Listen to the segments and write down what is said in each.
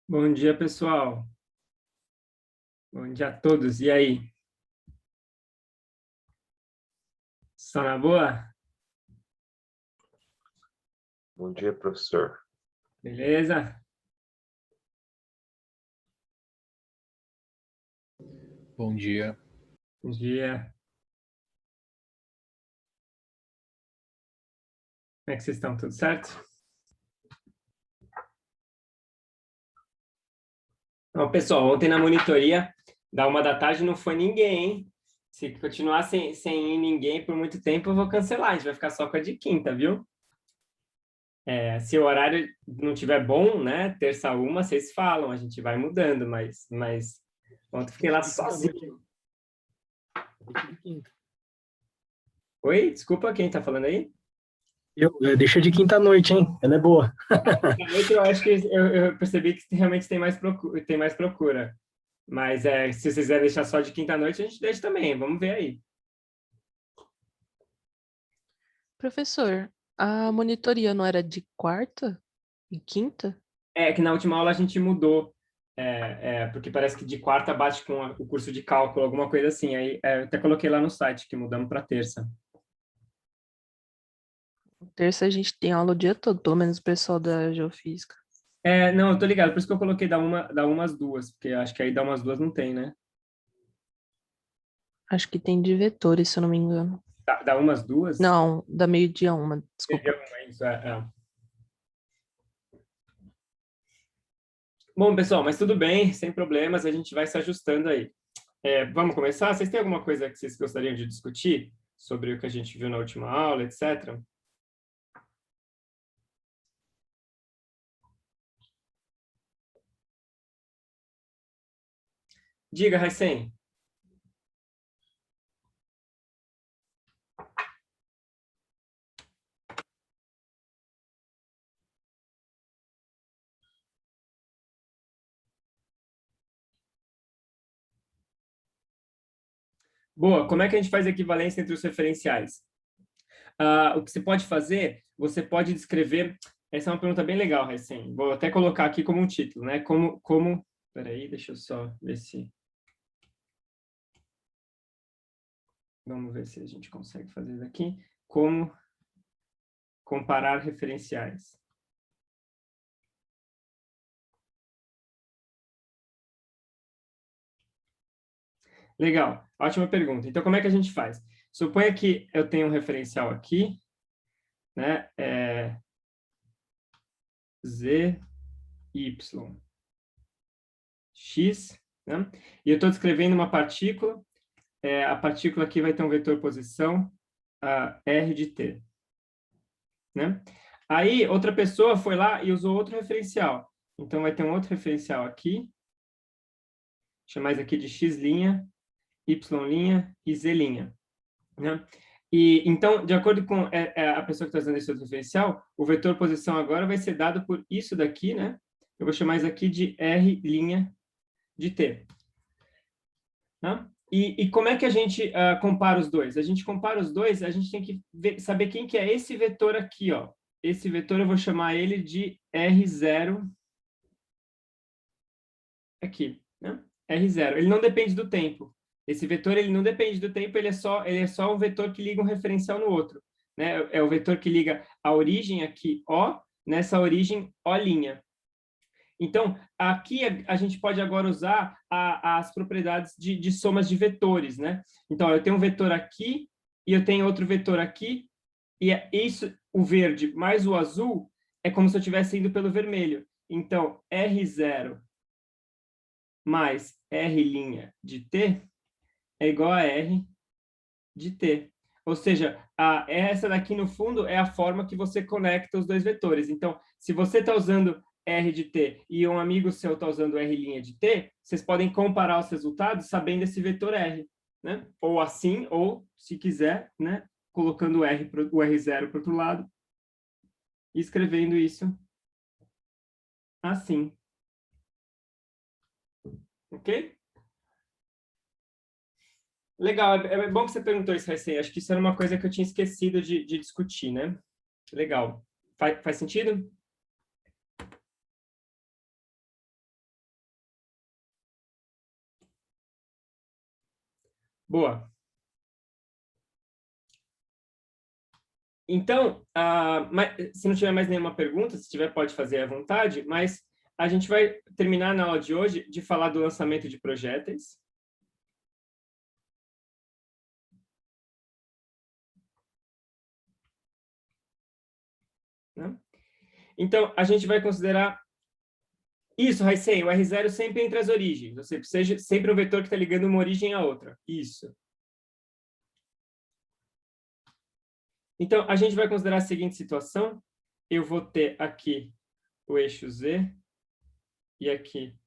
Bom dia, pessoal. Bom dia a todos. E aí? Só na boa? Bom dia, professor. Beleza? Bom dia. Bom dia. Como é que vocês estão? Tudo certo? Bom, pessoal, ontem na monitoria, da 1 da tarde, não foi ninguém, hein? Se continuar sem ir ninguém por muito tempo, eu vou cancelar. A gente vai ficar só com a de quinta, viu? Se o horário não tiver bom, né? Terça uma, vocês falam, a gente vai mudando, mas ontem eu fiquei lá sozinho. Oi? Desculpa, quem tá falando aí? Deixa de quinta-noite, hein? Ela é boa. À noite eu acho que eu percebi que realmente tem mais procura. Mas se vocês quiserem deixar só de quinta-noite, a gente deixa também. Vamos ver aí. Professor, a monitoria não era de quarta e quinta? É que na última aula a gente mudou. Porque parece que de quarta bate com o curso de cálculo, alguma coisa assim. Aí eu até coloquei lá no site que mudamos para terça. Terça a gente tem aula o dia todo, pelo menos o pessoal da Geofísica. Não, eu tô ligado, por isso que eu coloquei da uma às duas, porque acho que aí da umas duas não tem, né? Acho que tem de vetores, se eu não me engano. Da umas duas? Não, da meio-dia uma, desculpa. Isso, Bom, pessoal, mas tudo bem, sem problemas, a gente vai se ajustando aí. Vamos começar? Vocês têm alguma coisa que vocês gostariam de discutir sobre o que a gente viu na última aula, etc? Diga, Raicen. Boa, como é que a gente faz a equivalência entre os referenciais? O que você pode fazer, você pode descrever... Essa é uma pergunta bem legal, Raicen. Vou até colocar aqui como um título, né? Peraí, deixa eu só ver se... Vamos ver se a gente consegue fazer isso aqui. Como comparar referenciais. Legal, ótima pergunta. Então, como é que a gente faz? Suponha que eu tenho um referencial aqui, né? Z, Y, X, né? E eu estou descrevendo uma partícula, a partícula aqui vai ter um vetor posição R de T, né? Aí, outra pessoa foi lá e usou outro referencial. Então, vai ter um outro referencial aqui, chamar isso aqui de X', Y' e Z', né? E, então, de acordo com a pessoa que está usando esse outro referencial, o vetor posição agora vai ser dado por isso daqui, né? Eu vou chamar isso aqui de R' de T. Né? E como é que a gente compara os dois? A gente compara os dois, a gente tem que saber quem que é esse vetor aqui, ó. Esse vetor eu vou chamar ele de R0 aqui, né? R0. Ele não depende do tempo. Esse vetor ele não depende do tempo, ele é só um vetor que liga um referencial no outro, né? É o vetor que liga a origem aqui, O, nessa origem O'. Então, aqui a gente pode agora usar as propriedades de somas de vetores, né? Então, eu tenho um vetor aqui e eu tenho outro vetor aqui, e isso, o verde mais o azul, é como se eu estivesse indo pelo vermelho. Então, R0 mais R' de T é igual a R de T. Ou seja, essa daqui, no fundo, é a forma que você conecta os dois vetores. Então, se você está usando R de T e um amigo seu está usando R' de T, vocês podem comparar os resultados sabendo esse vetor R. Né? Ou assim, ou, se quiser, né? Colocando o R0 para o outro lado e escrevendo isso assim. Ok? Legal, é bom que você perguntou isso, Raicen. Acho que isso era uma coisa que eu tinha esquecido de discutir, né? Legal. Faz sentido? Boa. Então, se não tiver mais nenhuma pergunta, se tiver, pode fazer à vontade, mas a gente vai terminar na aula de hoje de falar do lançamento de projéteis. Né? Então, a gente vai considerar isso, Raicen, o R0 sempre entre as origens, ou seja, sempre um vetor que está ligando uma origem à outra. Isso. Então, a gente vai considerar a seguinte situação. Eu vou ter aqui o eixo Z e aqui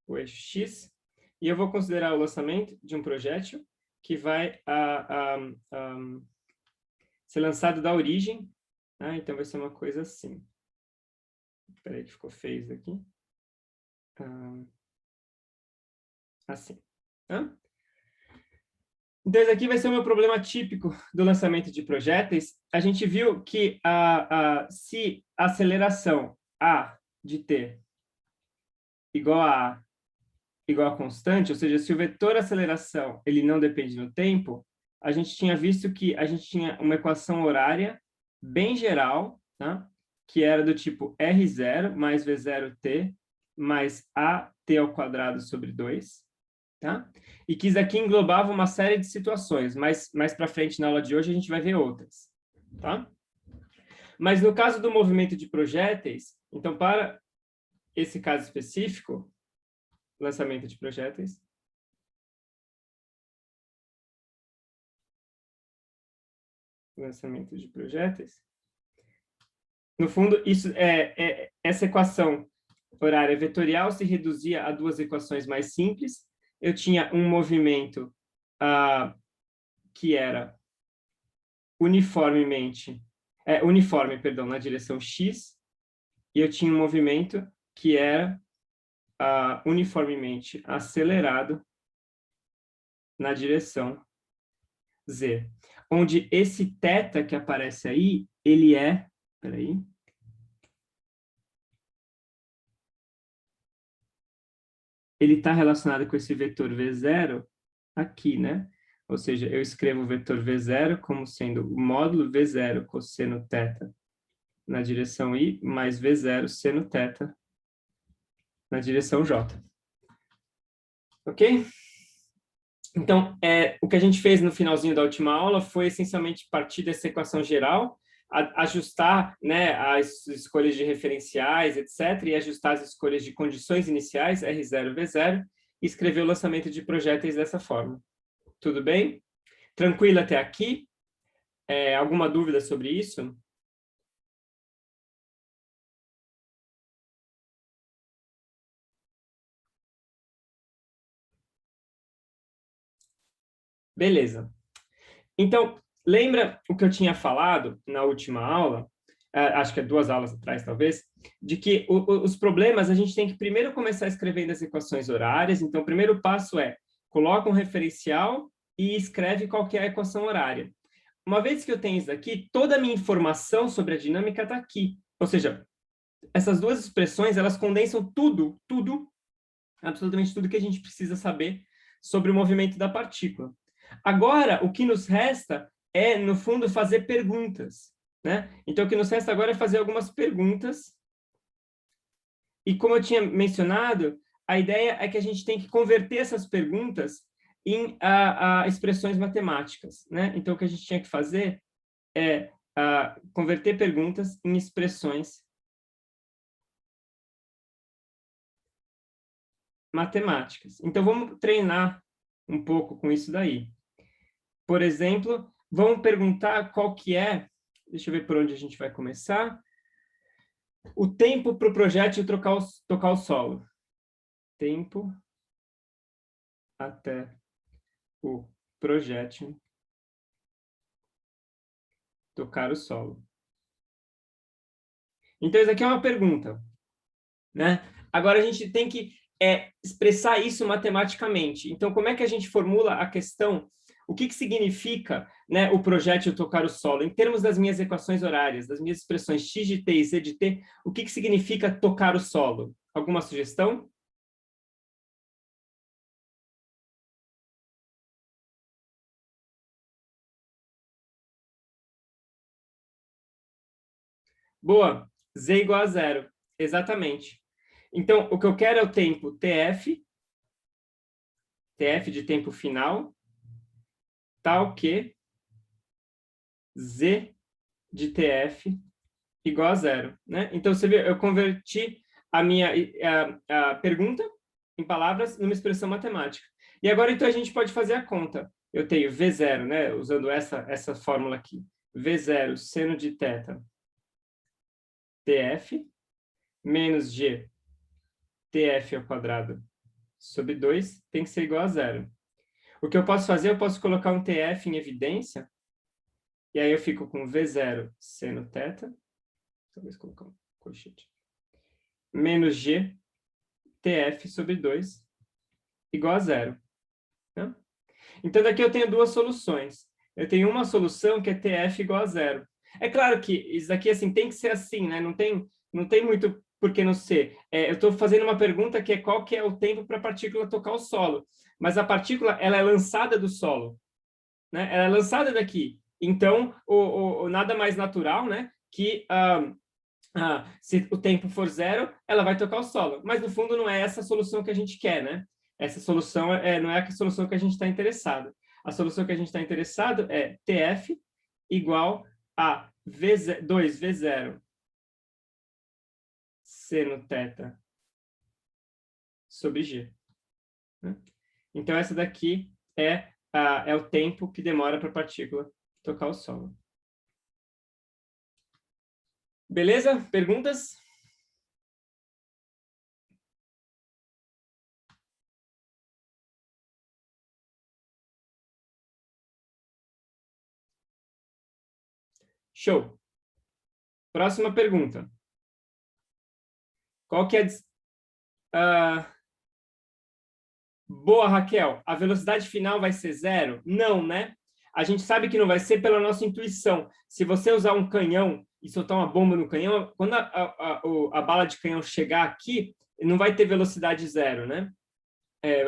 o eixo X, e eu vou considerar o lançamento de um projétil que vai ser lançado da origem. Então, vai ser uma coisa assim. Espera aí que ficou feio isso aqui. Assim. Então, esse aqui vai ser o meu problema típico do lançamento de projéteis. A gente viu que se a aceleração A de t igual a constante, ou seja, se o vetor aceleração ele não depende do tempo, a gente tinha visto que a gente tinha uma equação horária bem geral, tá? Que era do tipo R0 mais V0t mais AT ao quadrado sobre 2. Tá? E que isso aqui englobava uma série de situações, mas mais para frente na aula de hoje a gente vai ver outras. Tá? Mas no caso do movimento de projéteis, então para esse caso específico, lançamento de projéteis, no fundo, isso essa equação horária vetorial se reduzia a duas equações mais simples. Eu tinha um movimento que era uniforme, na direção x, e eu tinha um movimento que era uniformemente acelerado na direção z, onde esse θ que aparece aí, ele é, ele está relacionado com esse vetor V0 aqui, né? Ou seja, eu escrevo o vetor V0 como sendo o módulo V0 cosseno θ na direção I, mais V0 seno θ na direção J. Ok? Então, o que a gente fez no finalzinho da última aula foi essencialmente partir dessa equação geral, ajustar, né, as escolhas de referenciais, etc., e ajustar as escolhas de condições iniciais, R0, V0, e escrever o lançamento de projéteis dessa forma. Tudo bem? Tranquilo até aqui? Alguma dúvida sobre isso? Beleza. Então, lembra o que eu tinha falado na última aula, acho que é 2 aulas atrás, talvez, de que os problemas a gente tem que primeiro começar escrevendo as equações horárias. Então, o primeiro passo coloca um referencial e escreve qual que é a equação horária. Uma vez que eu tenho isso daqui, toda a minha informação sobre a dinâmica está aqui. Ou seja, essas duas expressões, elas condensam tudo, absolutamente tudo que a gente precisa saber sobre o movimento da partícula. Agora, o que nos resta é, no fundo, fazer perguntas, né? Então, o que nos resta agora é fazer algumas perguntas. E como eu tinha mencionado, a ideia é que a gente tem que converter essas perguntas em expressões matemáticas, né? Então, o que a gente tinha que fazer é converter perguntas em expressões matemáticas. Então, vamos treinar um pouco com isso daí. Por exemplo, vamos perguntar qual que é, deixa eu ver por onde a gente vai começar, o tempo para o projétil tocar o solo. Tempo até o projétil tocar o solo. Então, isso aqui é uma pergunta, né? Agora, a gente tem que expressar isso matematicamente. Então, como é que a gente formula a questão? O que significa, né, o projétil tocar o solo? Em termos das minhas equações horárias, das minhas expressões x de t e z de t, o que significa tocar o solo? Alguma sugestão? Boa. Z igual a 0. Exatamente. Então, o que eu quero é o tempo TF de tempo final, tal que Z de TF igual a 0. Né? Então, você vê, eu converti a minha a pergunta em palavras numa expressão matemática. E agora, então, a gente pode fazer a conta. Eu tenho V0, né? Usando essa fórmula aqui. V0 seno de θ TF menos G TF ao quadrado sobre 2 tem que ser igual a 0. O que eu posso fazer? Eu posso colocar um TF em evidência, e aí eu fico com V0 seno θ, talvez colocar um colchete, menos G TF sobre 2 igual a 0. Né? Então, daqui eu tenho duas soluções. Eu tenho uma solução que é TF igual a 0. É claro que isso aqui assim, tem que ser assim, né? Não tem muito por que não ser. Eu estou fazendo uma pergunta que é qual que é o tempo para a partícula tocar o solo. Mas a partícula ela é lançada do solo. Né? Ela é lançada daqui. Então, nada mais natural, né? Que se o tempo for 0, ela vai tocar o solo. Mas, no fundo, não é essa a solução que a gente quer, né? Essa solução não é a solução que a gente está interessado. A solução que a gente está interessado é TF igual a 2V0 seno θ sobre G. Né? Então, essa daqui é o tempo que demora para a partícula tocar o solo. Beleza? Perguntas? Show. Próxima pergunta. Qual que é boa, Raquel. A velocidade final vai ser 0? Não, né? A gente sabe que não vai ser pela nossa intuição. Se você usar um canhão e soltar uma bomba no canhão, quando a bala de canhão chegar aqui, não vai ter velocidade 0, né?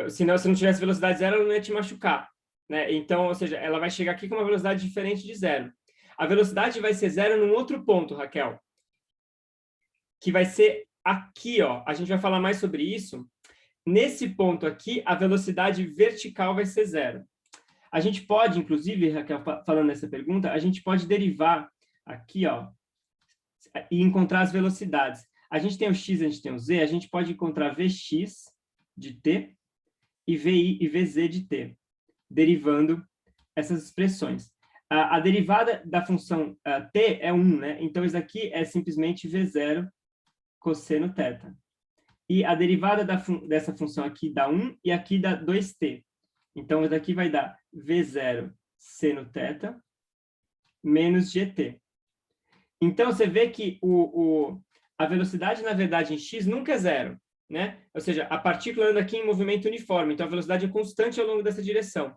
Senão, se não tivesse velocidade 0, ela não ia te machucar. Né? Então, ou seja, ela vai chegar aqui com uma velocidade diferente de 0. A velocidade vai ser 0 num outro ponto, Raquel, que vai ser aqui, ó. A gente vai falar mais sobre isso. Nesse ponto aqui, a velocidade vertical vai ser 0. A gente pode, inclusive, Raquel, falando nessa pergunta, a gente pode derivar aqui, ó, e encontrar as velocidades. A gente tem o x, a gente tem o z, a gente pode encontrar Vx de t e Vi e Vz de t, derivando essas expressões. A derivada da função t é 1, né? Então, isso aqui é simplesmente V0 cosseno θ. E a derivada dessa função aqui dá 1 e aqui dá 2t. Então, isso daqui vai dar V0 seno θ menos gt. Então, você vê que a velocidade, na verdade, em x nunca é 0. Né? Ou seja, a partícula anda aqui em movimento uniforme, então a velocidade é constante ao longo dessa direção.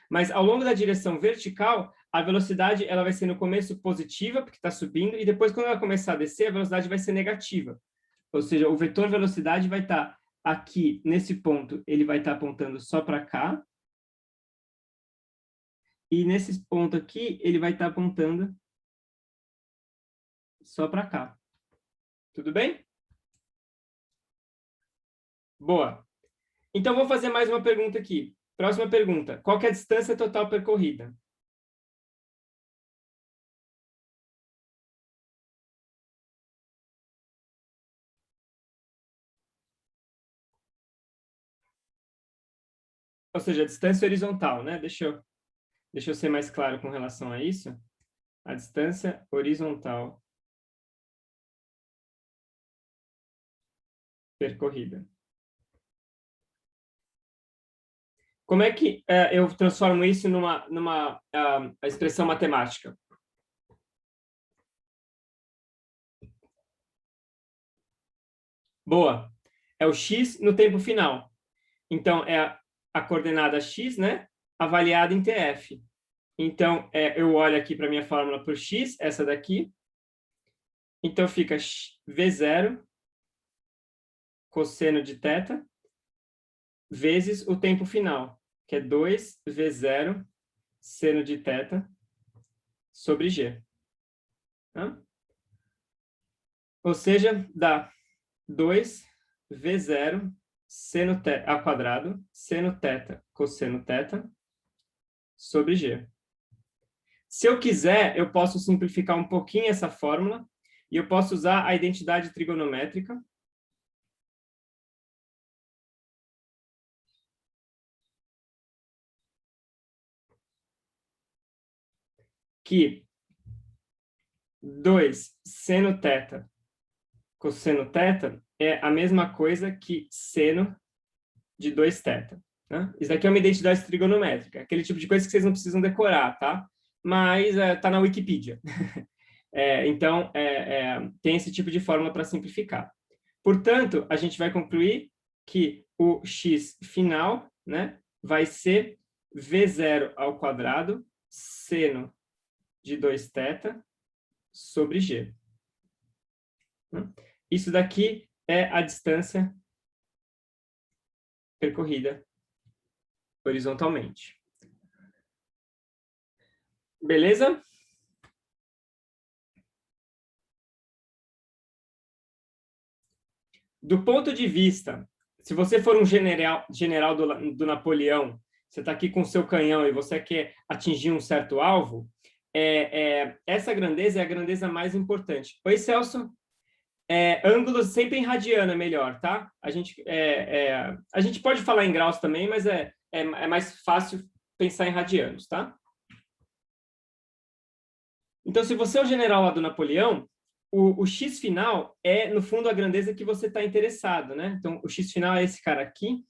Mas ao longo da direção vertical, a velocidade ela vai ser no começo positiva, porque está subindo, e depois, quando ela começar a descer, a velocidade vai ser negativa. Ou seja, o vetor velocidade vai estar aqui, nesse ponto, ele vai estar apontando só para cá. E nesse ponto aqui, ele vai estar apontando só para cá. Tudo bem? Boa. Então, vou fazer mais uma pergunta aqui. Próxima pergunta. Qual que é a distância total percorrida? Ou seja, a distância horizontal, né? Deixa eu ser mais claro com relação a isso. A distância horizontal percorrida. Como é que eu transformo isso numa expressão matemática? Boa. É o x no tempo final. Então, é a coordenada x, né? Avaliada em TF. Então, eu olho aqui para a minha fórmula por x, essa daqui. Então, fica V0 cosseno de θ vezes o tempo final, que é 2V0 seno de θ sobre G. Tá? Ou seja, dá 2v0 seno ao quadrado, seno θ, cosseno θ, sobre g. Se eu quiser, eu posso simplificar um pouquinho essa fórmula, e eu posso usar a identidade trigonométrica, que 2 seno θ cosseno θ é a mesma coisa que seno de 2θ. Né? Isso daqui é uma identidade trigonométrica, aquele tipo de coisa que vocês não precisam decorar, tá? Mas está na Wikipedia. Então, tem esse tipo de fórmula para simplificar. Portanto, a gente vai concluir que o x final, né, vai ser v0 ao quadrado seno de 2θ sobre g. Isso daqui é a distância percorrida horizontalmente. Beleza? Do ponto de vista, se você for um general do Napoleão, você está aqui com o seu canhão e você quer atingir um certo alvo, essa grandeza é a grandeza mais importante. Oi, Celso. Ângulos sempre em radiano é melhor, tá? A gente pode falar em graus também, mas é mais fácil pensar em radianos, tá? Então, se você é o general lá do Napoleão, o x final é, no fundo, a grandeza que você está interessado, né? Então, o x final é esse cara aqui.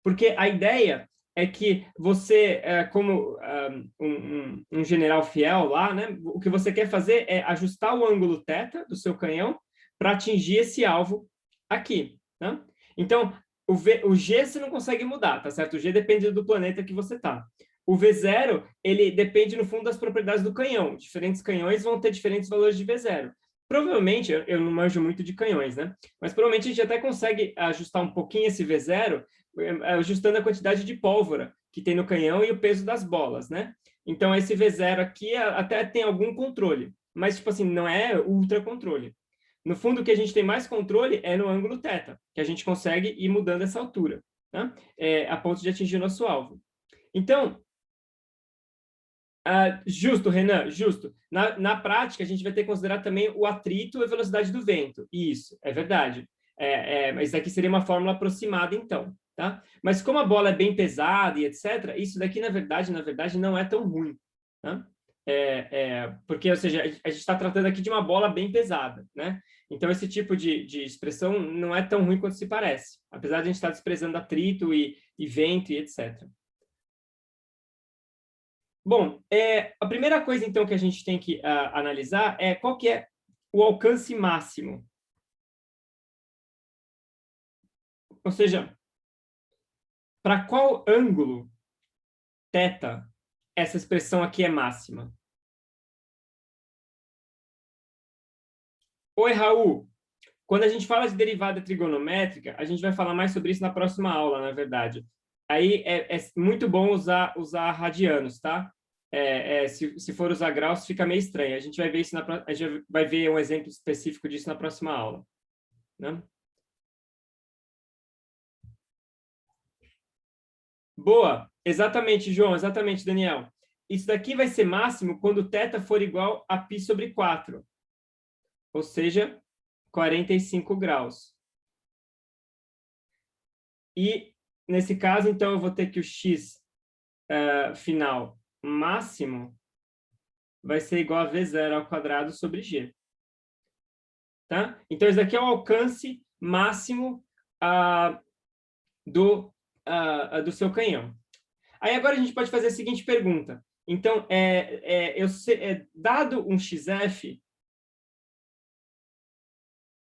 Porque a ideia é que você, como um general fiel lá, né, o que você quer fazer é ajustar o ângulo θ do seu canhão para atingir esse alvo aqui. Né? Então, o G você não consegue mudar, tá certo? O G depende do planeta que você está. O V0, ele depende, no fundo, das propriedades do canhão. Diferentes canhões vão ter diferentes valores de V0. Provavelmente, eu não manjo muito de canhões, né? Mas provavelmente a gente até consegue ajustar um pouquinho esse V0 ajustando a quantidade de pólvora que tem no canhão e o peso das bolas, né? Então, esse V0 aqui até tem algum controle, mas, tipo assim, não é ultra controle. No fundo, o que a gente tem mais controle é no ângulo θ, que a gente consegue ir mudando essa altura, tá? A ponto de atingir o nosso alvo. Então, justo, Renan, justo. Na prática, a gente vai ter que considerar também o atrito e a velocidade do vento. Isso, é verdade. Mas isso aqui seria uma fórmula aproximada, então. Tá? Mas como a bola é bem pesada e etc., isso daqui, na verdade, não é tão ruim. Tá? Porque, ou seja, a gente está tratando aqui de uma bola bem pesada. Né? Então, esse tipo de expressão não é tão ruim quanto se parece, apesar de a gente estar desprezando atrito e vento e etc. Bom, a primeira coisa, então, que a gente tem que analisar é qual que é o alcance máximo. Ou seja, para qual ângulo θ essa expressão aqui é máxima? Oi, Raul. Quando a gente fala de derivada trigonométrica, a gente vai falar mais sobre isso na próxima aula, na verdade. Aí é muito bom usar radianos, tá? Se for usar graus, fica meio estranho. A gente vai ver isso a gente vai ver um exemplo específico disso na próxima aula. Né? Boa, exatamente, João, exatamente, Daniel. Isso daqui vai ser máximo quando θ for igual a π sobre 4, ou seja, 45 graus. E, nesse caso, então, eu vou ter que o x final máximo vai ser igual a V0 ao quadrado sobre G. Tá? Então, isso daqui é o alcance máximo do seu canhão. Aí agora a gente pode fazer a seguinte pergunta. Então, dado um XF,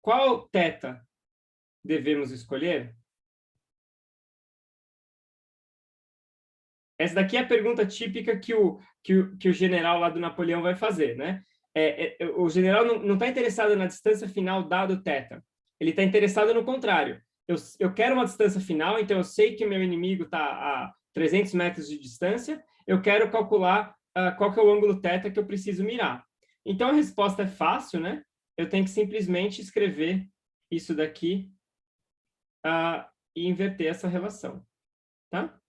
qual θ devemos escolher? Essa daqui é a pergunta típica que o general lá do Napoleão vai fazer, né? O general não está interessado na distância final dado θ. Ele está interessado no contrário. Eu quero uma distância final, então eu sei que o meu inimigo está a 300 metros de distância, eu quero calcular qual que é o ângulo θ que eu preciso mirar. Então, a resposta é fácil, né? Eu tenho que simplesmente escrever isso daqui e inverter essa relação, tá?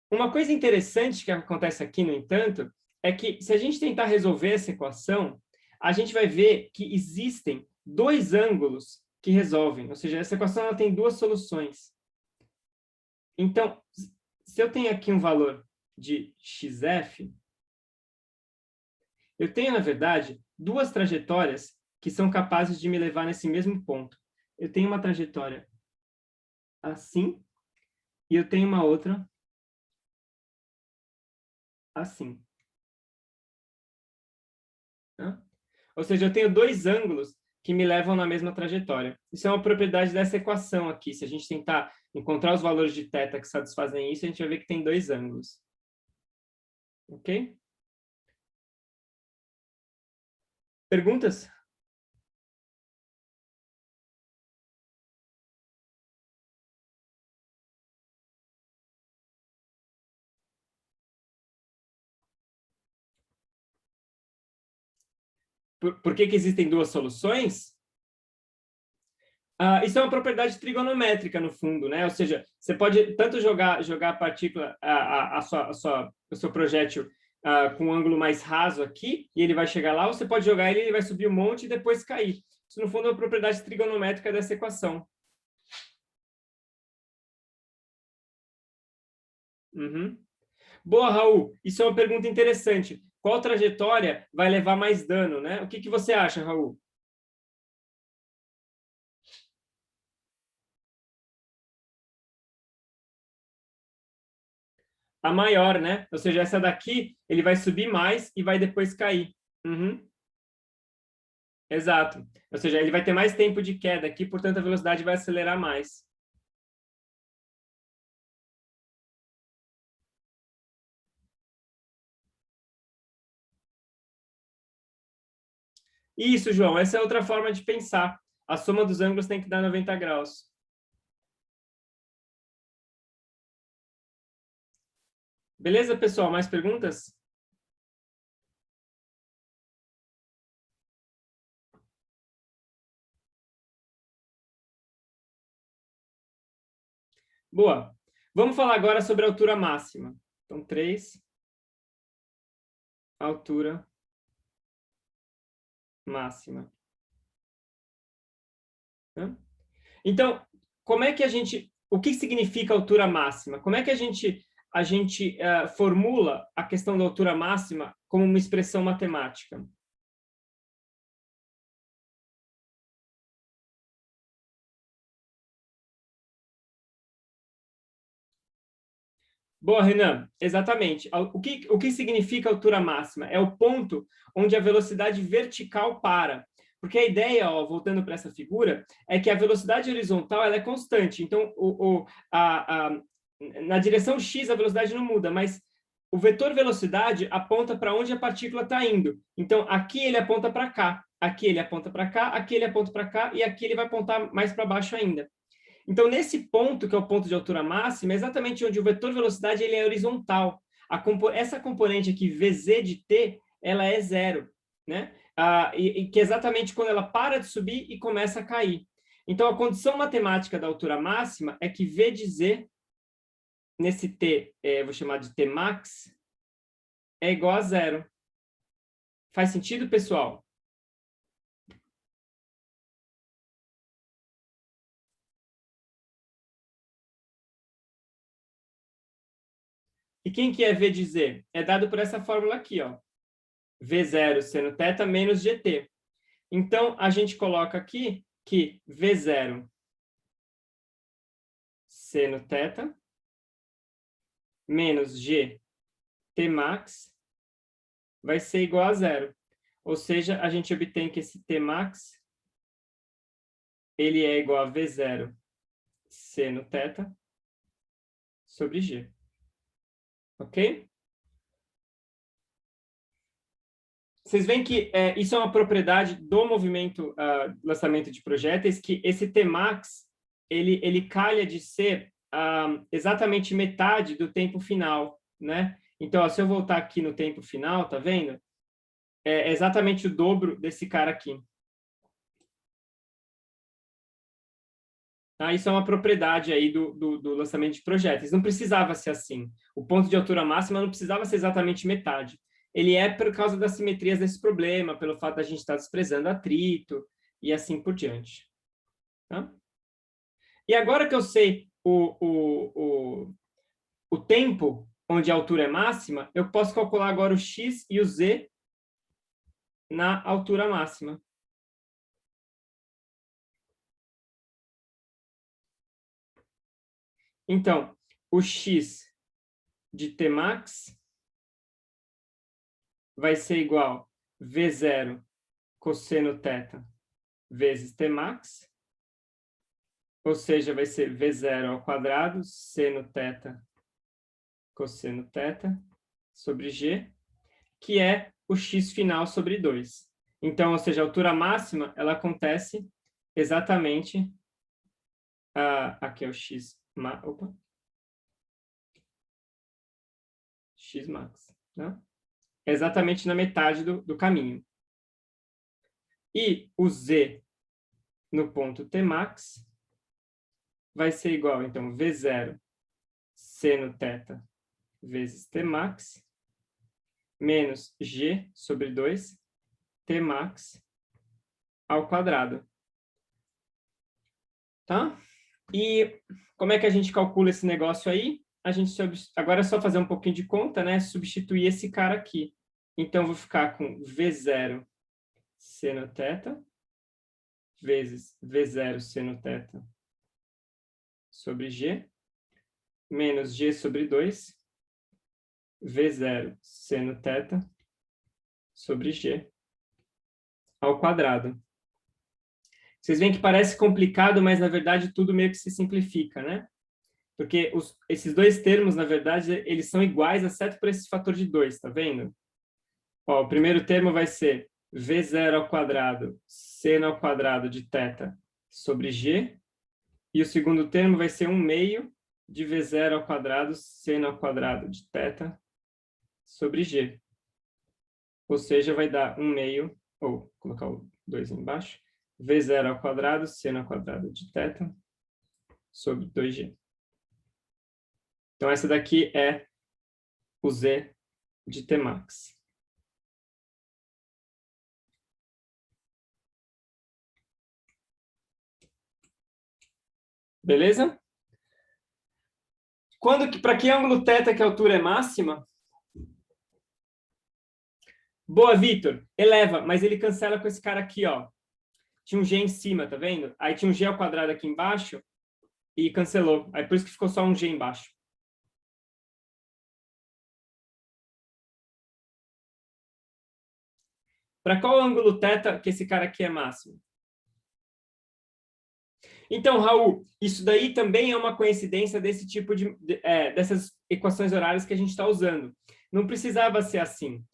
Uma coisa interessante que acontece aqui, no entanto, é que se a gente tentar resolver essa equação, a gente vai ver que existem dois ângulos que resolvem, ou seja, essa equação ela tem duas soluções. Então, se eu tenho aqui um valor de xf, eu tenho, na verdade, duas trajetórias que são capazes de me levar nesse mesmo ponto. Eu tenho uma trajetória assim, e eu tenho uma outra assim. Tá? Ou seja, eu tenho dois ângulos que me levam na mesma trajetória. Isso é uma propriedade dessa equação aqui. Se a gente tentar encontrar os valores de θ que satisfazem isso, a gente vai ver que tem dois ângulos. Ok? Perguntas? Por que que existem duas soluções? Isso é uma propriedade trigonométrica, no fundo, né? Ou seja, você pode tanto jogar a partícula, o seu projétil com um ângulo mais raso aqui, e ele vai chegar lá, ou você pode jogar ele vai subir um monte e depois cair. Isso, no fundo, é uma propriedade trigonométrica dessa equação. Uhum. Boa, Raul. Isso é uma pergunta interessante. Qual trajetória vai levar mais dano, né? O que que você acha, Raul? A maior, né? Ou seja, essa daqui, ele vai subir mais e vai depois cair. Uhum. Exato. Ou seja, ele vai ter mais tempo de queda aqui, portanto, a velocidade vai acelerar mais. Isso, João. Essa é outra forma de pensar. A soma dos ângulos tem que dar 90 graus. Beleza, pessoal? Mais perguntas? Boa. Vamos falar agora sobre a altura máxima. Então, 3. Altura máxima. Então, como é que a gente... O que significa altura máxima? Como é que a gente formula a questão da altura máxima como uma expressão matemática? Boa, Renan. Exatamente. O que significa altura máxima? É o ponto onde a velocidade vertical para. Porque a ideia, ó, voltando para essa figura, é que a velocidade horizontal ela é constante. Então, na direção x a velocidade não muda, mas o vetor velocidade aponta para onde a partícula está indo. Então, aqui ele aponta para cá, aqui ele aponta para cá, aqui ele aponta para cá, e aqui ele vai apontar mais para baixo ainda. Então, nesse ponto, que é o ponto de altura máxima, é exatamente onde o vetor velocidade ele é horizontal. Essa componente aqui, Vz de t, ela é zero, né? E que é exatamente quando ela para de subir e começa a cair. Então, a condição matemática da altura máxima é que V de z, nesse t, vou chamar de t max, é igual a zero. Faz sentido, pessoal? E quem que é V de z? É dado por essa fórmula aqui, ó. V0 seno θ menos gt. Então, a gente coloca aqui que V0 seno θ menos g t max vai ser igual a zero. Ou seja, a gente obtém que esse t max ele é igual a V0 seno θ sobre g. Ok? Vocês veem que isso é uma propriedade do movimento lançamento de projéteis, que esse Tmax ele calha de ser exatamente metade do tempo final, né? Então, ó, se eu voltar aqui no tempo final, tá vendo? É exatamente o dobro desse cara aqui. Tá? Isso é uma propriedade aí do lançamento de projetos. Não precisava ser assim. O ponto de altura máxima não precisava ser exatamente metade. Ele é por causa das simetrias desse problema, pelo fato da gente estar desprezando atrito e assim por diante. Tá? E agora que eu sei o tempo onde a altura é máxima, eu posso calcular agora o x e o z na altura máxima. Então, o x de Tmax vai ser igual a V0 cosseno θ vezes Tmax, ou seja, vai ser V0 ao quadrado, seno θ cosseno θ sobre G, que é o x final sobre 2. Então, ou seja, a altura máxima, ela acontece exatamente... aqui é o x... Opa. X max. Né? Exatamente na metade do caminho. E o z no ponto Tmax vai ser igual, então, V0 seno θ vezes Tmax menos G sobre 2 Tmax ao quadrado. Tá? E como é que a gente calcula esse negócio aí? A gente agora é só fazer um pouquinho de conta, né? Substituir esse cara aqui. Então, vou ficar com V0 seno θ vezes V0 seno θ sobre G menos G sobre 2 V0 seno θ sobre G ao quadrado. Vocês veem que parece complicado, mas, na verdade, tudo meio que se simplifica, né? Porque esses dois termos, na verdade, eles são iguais, exceto por esse fator de 2, tá vendo? Ó, o primeiro termo vai ser V0 ao quadrado, seno ao quadrado de θ sobre G, e o segundo termo vai ser 1 meio de V0 ao quadrado, seno ao quadrado de θ sobre G. Ou seja, vai dar 1 meio, ou colocar o 2 embaixo, V0 ao quadrado, seno ao quadrado de θ sobre 2G. Então, essa daqui é o Z de Tmax. Beleza? Para que ângulo θ que a altura é máxima? Boa, Vitor. Eleva, mas ele cancela com esse cara aqui, ó. Tinha um G em cima, tá vendo? Aí tinha um G ao quadrado aqui embaixo e cancelou. Aí por isso que ficou só um G embaixo. Para qual ângulo θ que esse cara aqui é máximo? Então, Raul, isso daí também é uma coincidência desse tipo dessas equações horárias que a gente está usando. Não precisava ser assim.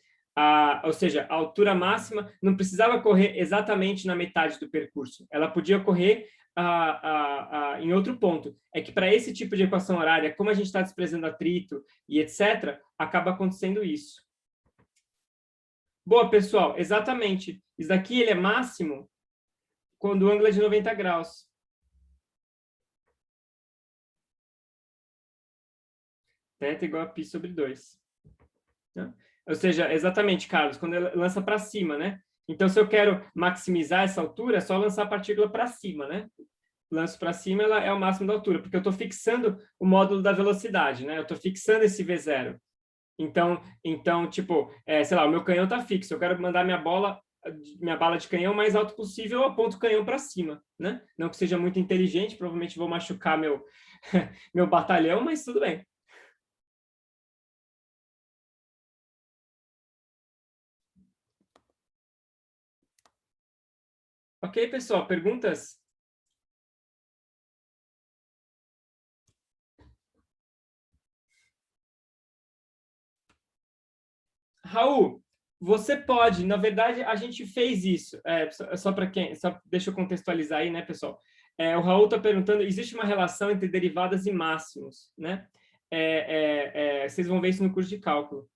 Ou seja, a altura máxima não precisava correr exatamente na metade do percurso. Ela podia correr em outro ponto. É que para esse tipo de equação horária, como a gente está desprezando atrito e etc., acaba acontecendo isso. Boa, pessoal, exatamente. Isso daqui ele é máximo quando o ângulo é de 90 graus. Θ igual a π sobre 2. Né? Ou seja, exatamente, Carlos, quando ele lança para cima, né? Então, se eu quero maximizar essa altura, é só lançar a partícula para cima, né? Lanço para cima, ela é o máximo da altura, porque eu estou fixando o módulo da velocidade, né? Eu estou fixando esse V0. Então tipo, sei lá, o meu canhão está fixo, eu quero mandar minha bala de canhão o mais alto possível, eu aponto o canhão para cima, né? Não que seja muito inteligente, provavelmente vou machucar meu batalhão, mas tudo bem. Ok, pessoal, perguntas? Raul, você pode, na verdade, a gente fez isso, só para quem, deixa eu contextualizar aí, né, pessoal? O Raul está perguntando, existe uma relação entre derivadas e máximos, né? vocês vão ver isso no curso de cálculo.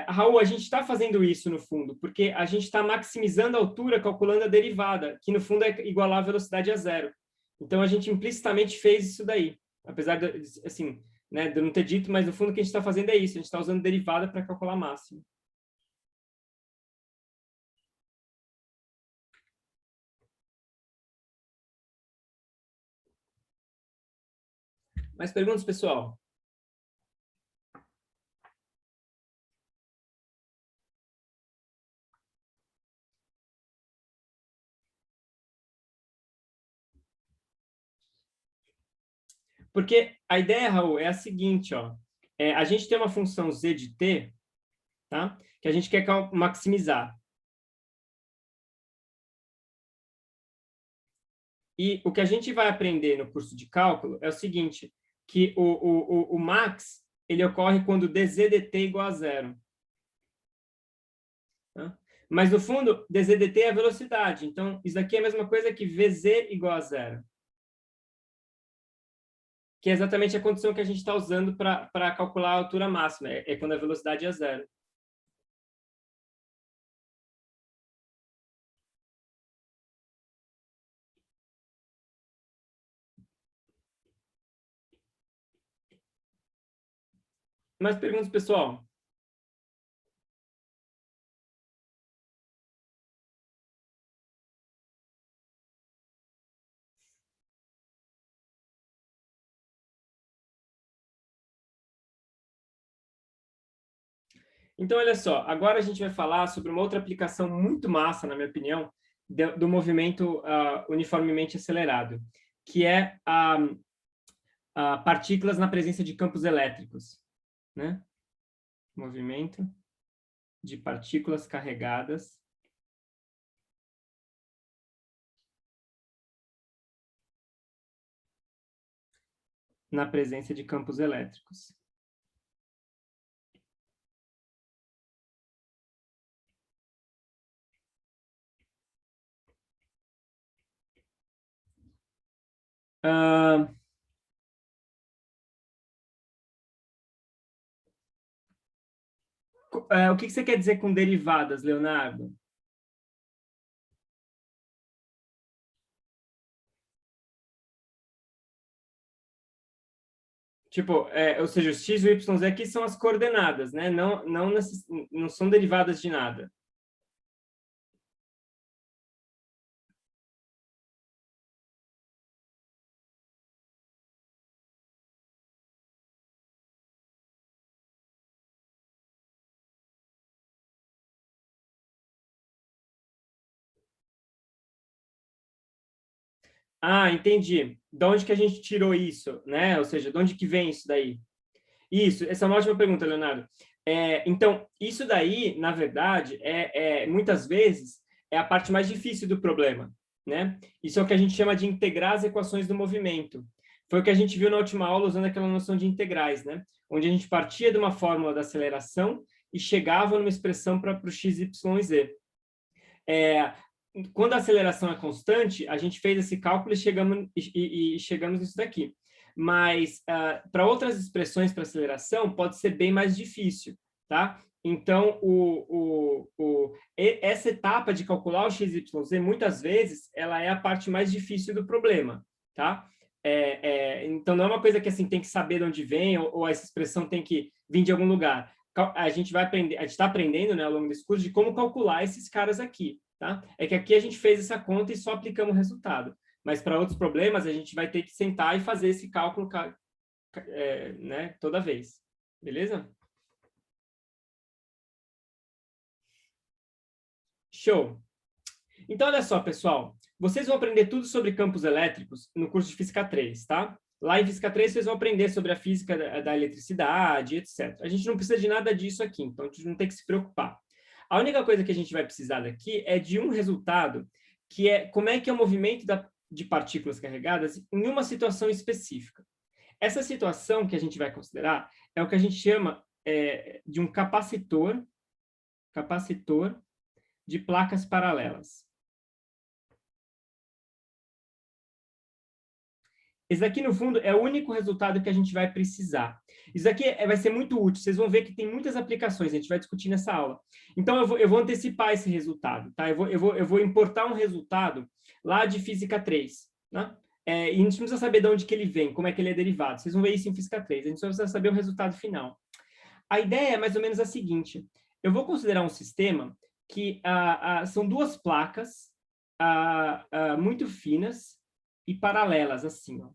Raul, a gente está fazendo isso, no fundo, porque a gente está maximizando a altura calculando a derivada, que, no fundo, é igualar a velocidade a zero. Então, a gente implicitamente fez isso daí. Apesar de, assim, né, de eu não ter dito, mas, no fundo, o que a gente está fazendo é isso. A gente está usando derivada para calcular a máxima. Mais perguntas, pessoal? Porque a ideia, Raul, é a seguinte, ó. A gente tem uma função z de t, tá? Que a gente quer maximizar. E o que a gente vai aprender no curso de cálculo é o seguinte, que o max, ele ocorre quando dz dt é igual a zero. Tá? Mas, no fundo, dz dt é a velocidade. Então, isso daqui é a mesma coisa que vz igual a zero. Que é exatamente a condição que a gente está usando para calcular a altura máxima. É quando a velocidade é zero. Mais perguntas, pessoal? Então, olha só, agora a gente vai falar sobre uma outra aplicação muito massa, na minha opinião, do movimento uniformemente acelerado, que é partículas na presença de campos elétricos, né? Movimento de partículas carregadas na presença de campos elétricos. O que você quer dizer com derivadas, Leonardo? Tipo, ou seja, os x e o y aqui são as coordenadas, né? Não são derivadas de nada. Ah, entendi. De onde que a gente tirou isso, né? Ou seja, de onde que vem isso daí? Isso, essa é uma ótima pergunta, Leonardo. Então, isso daí, na verdade, muitas vezes, é a parte mais difícil do problema, né? Isso é o que a gente chama de integrar as equações do movimento. Foi o que a gente viu na última aula usando aquela noção de integrais, né? Onde a gente partia de uma fórmula da aceleração e chegava numa expressão para o x, y e z. Quando a aceleração é constante, a gente fez esse cálculo e chegamos nisso daqui. Mas, para outras expressões para aceleração, pode ser bem mais difícil, tá? Então, essa etapa de calcular o x, y, z, muitas vezes, ela é a parte mais difícil do problema, tá? Então, não é uma coisa que assim tem que saber de onde vem ou essa expressão tem que vir de algum lugar. A gente vai aprender, a gente está aprendendo, né, ao longo desse curso de como calcular esses caras aqui, tá? É que aqui a gente fez essa conta e só aplicamos o resultado. Mas para outros problemas, a gente vai ter que sentar e fazer esse cálculo né, toda vez. Beleza? Show! Então, olha só, pessoal. Vocês vão aprender tudo sobre campos elétricos no curso de Física 3, tá? Lá em Física 3, vocês vão aprender sobre a física da eletricidade, etc. A gente não precisa de nada disso aqui, então a gente não tem que se preocupar. A única coisa que a gente vai precisar daqui é de um resultado, que é como é que é o movimento de partículas carregadas em uma situação específica. Essa situação que a gente vai considerar é o que a gente chama de um capacitor de placas paralelas. Esse aqui, no fundo, é o único resultado que a gente vai precisar. Isso aqui vai ser muito útil. Vocês vão ver que tem muitas aplicações. A gente vai discutir nessa aula. Então, eu vou antecipar esse resultado. Tá? Eu vou importar um resultado lá de Física 3. Né? E a gente não precisa saber de onde que ele vem, como é que ele é derivado. Vocês vão ver isso em Física 3. A gente só precisa saber o resultado final. A ideia é mais ou menos a seguinte. Eu vou considerar um sistema que são duas placas muito finas e paralelas, assim, ó.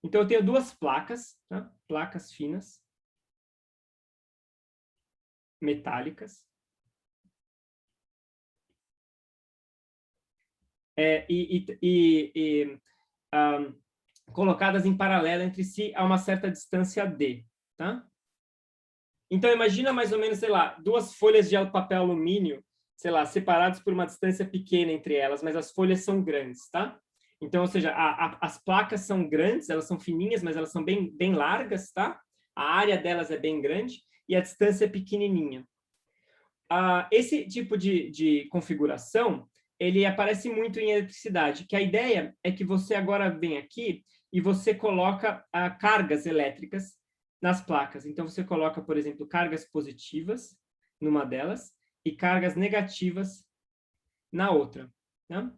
Então, eu tenho duas placas, tá? Placas finas, metálicas. Colocadas em paralelo entre si a uma certa distância d, tá? Então, imagina mais ou menos, sei lá, duas folhas de papel alumínio, sei lá, separadas por uma distância pequena entre elas, mas as folhas são grandes, tá? Então, ou seja, as placas são grandes, elas são fininhas, mas elas são bem, bem largas, tá? A área delas é bem grande e a distância é pequenininha. Esse tipo de configuração, ele aparece muito em eletricidade, que a ideia é que você agora vem aqui e você coloca cargas elétricas nas placas. Então, você coloca, por exemplo, cargas positivas numa delas e cargas negativas na outra, né?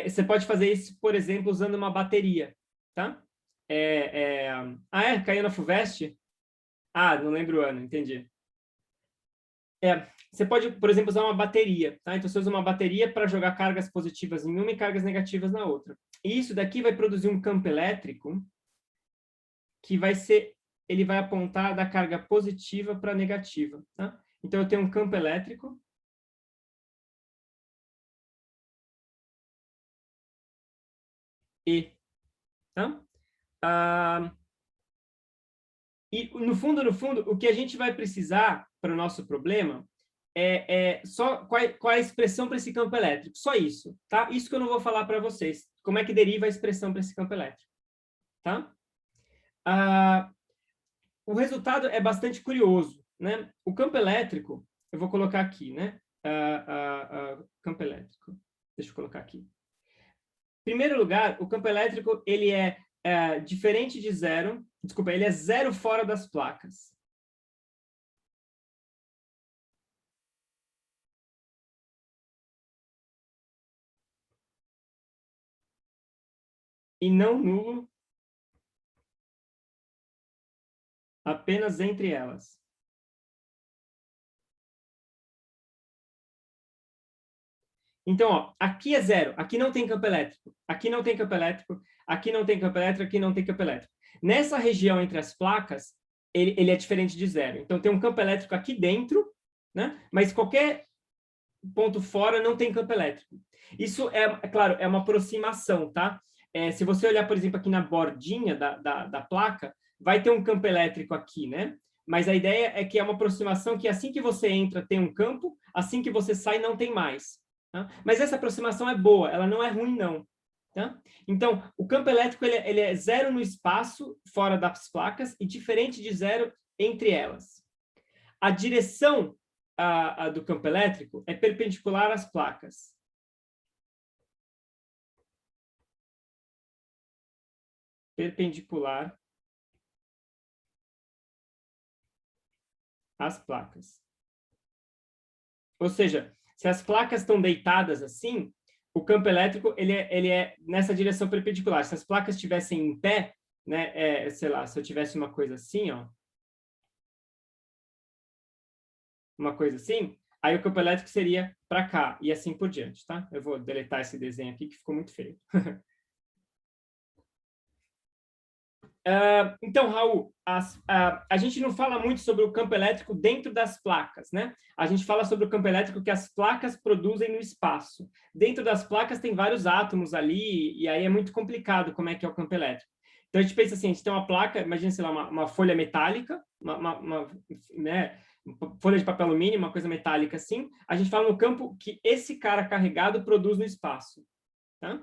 Você pode fazer isso, por exemplo, usando uma bateria, tá? Caiu na FUVEST? Não lembro o ano, entendi. Você pode, por exemplo, usar uma bateria, tá? Então, você usa uma bateria para jogar cargas positivas em uma e cargas negativas na outra. E isso daqui vai produzir um campo elétrico que ele vai apontar da carga positiva para negativa, tá? Então, eu tenho um campo elétrico E, tá? E, no fundo, o que a gente vai precisar para o nosso problema é só qual é a expressão para esse campo elétrico. Só isso, tá? Isso que eu não vou falar para vocês. Como é que deriva a expressão para esse campo elétrico, tá? O resultado é bastante curioso, né? O campo elétrico, eu vou colocar aqui, né? Campo elétrico. Deixa eu colocar aqui. Em primeiro lugar, o campo elétrico, ele é diferente de zero. Desculpa, ele é zero fora das placas. E não nulo apenas entre elas. Então, ó, aqui é zero, aqui não tem campo elétrico, aqui não tem campo elétrico, aqui não tem campo elétrico, aqui não tem campo elétrico. Nessa região entre as placas, ele é diferente de zero. Então, tem um campo elétrico aqui dentro, né? Mas qualquer ponto fora não tem campo elétrico. Isso, claro, é uma aproximação, tá? Se você olhar, por exemplo, aqui na bordinha da placa, vai ter um campo elétrico aqui, né? Mas a ideia é que é uma aproximação que assim que você entra tem um campo, assim que você sai não tem mais. Tá? Mas essa aproximação é boa, ela não é ruim, não. Tá? Então, o campo elétrico ele é zero no espaço, fora das placas, e diferente de zero entre elas. A direção do campo elétrico é perpendicular às placas. Perpendicular às placas. Ou seja, se as placas estão deitadas assim, o campo elétrico ele é nessa direção perpendicular. Se as placas estivessem em pé, né, sei lá, se eu tivesse uma coisa assim, ó, uma coisa assim, aí o campo elétrico seria para cá, e assim por diante, tá? Eu vou deletar esse desenho aqui, que ficou muito feio. Então, Raul, a gente não fala muito sobre o campo elétrico dentro das placas, né? A gente fala sobre o campo elétrico que as placas produzem no espaço. Dentro das placas tem vários átomos ali, e aí é muito complicado como é que é o campo elétrico. Então, a gente pensa assim, a gente tem uma placa, imagina, sei lá, uma folha metálica, né, folha de papel alumínio, uma coisa metálica assim. A gente fala no campo que esse cara carregado produz no espaço, tá?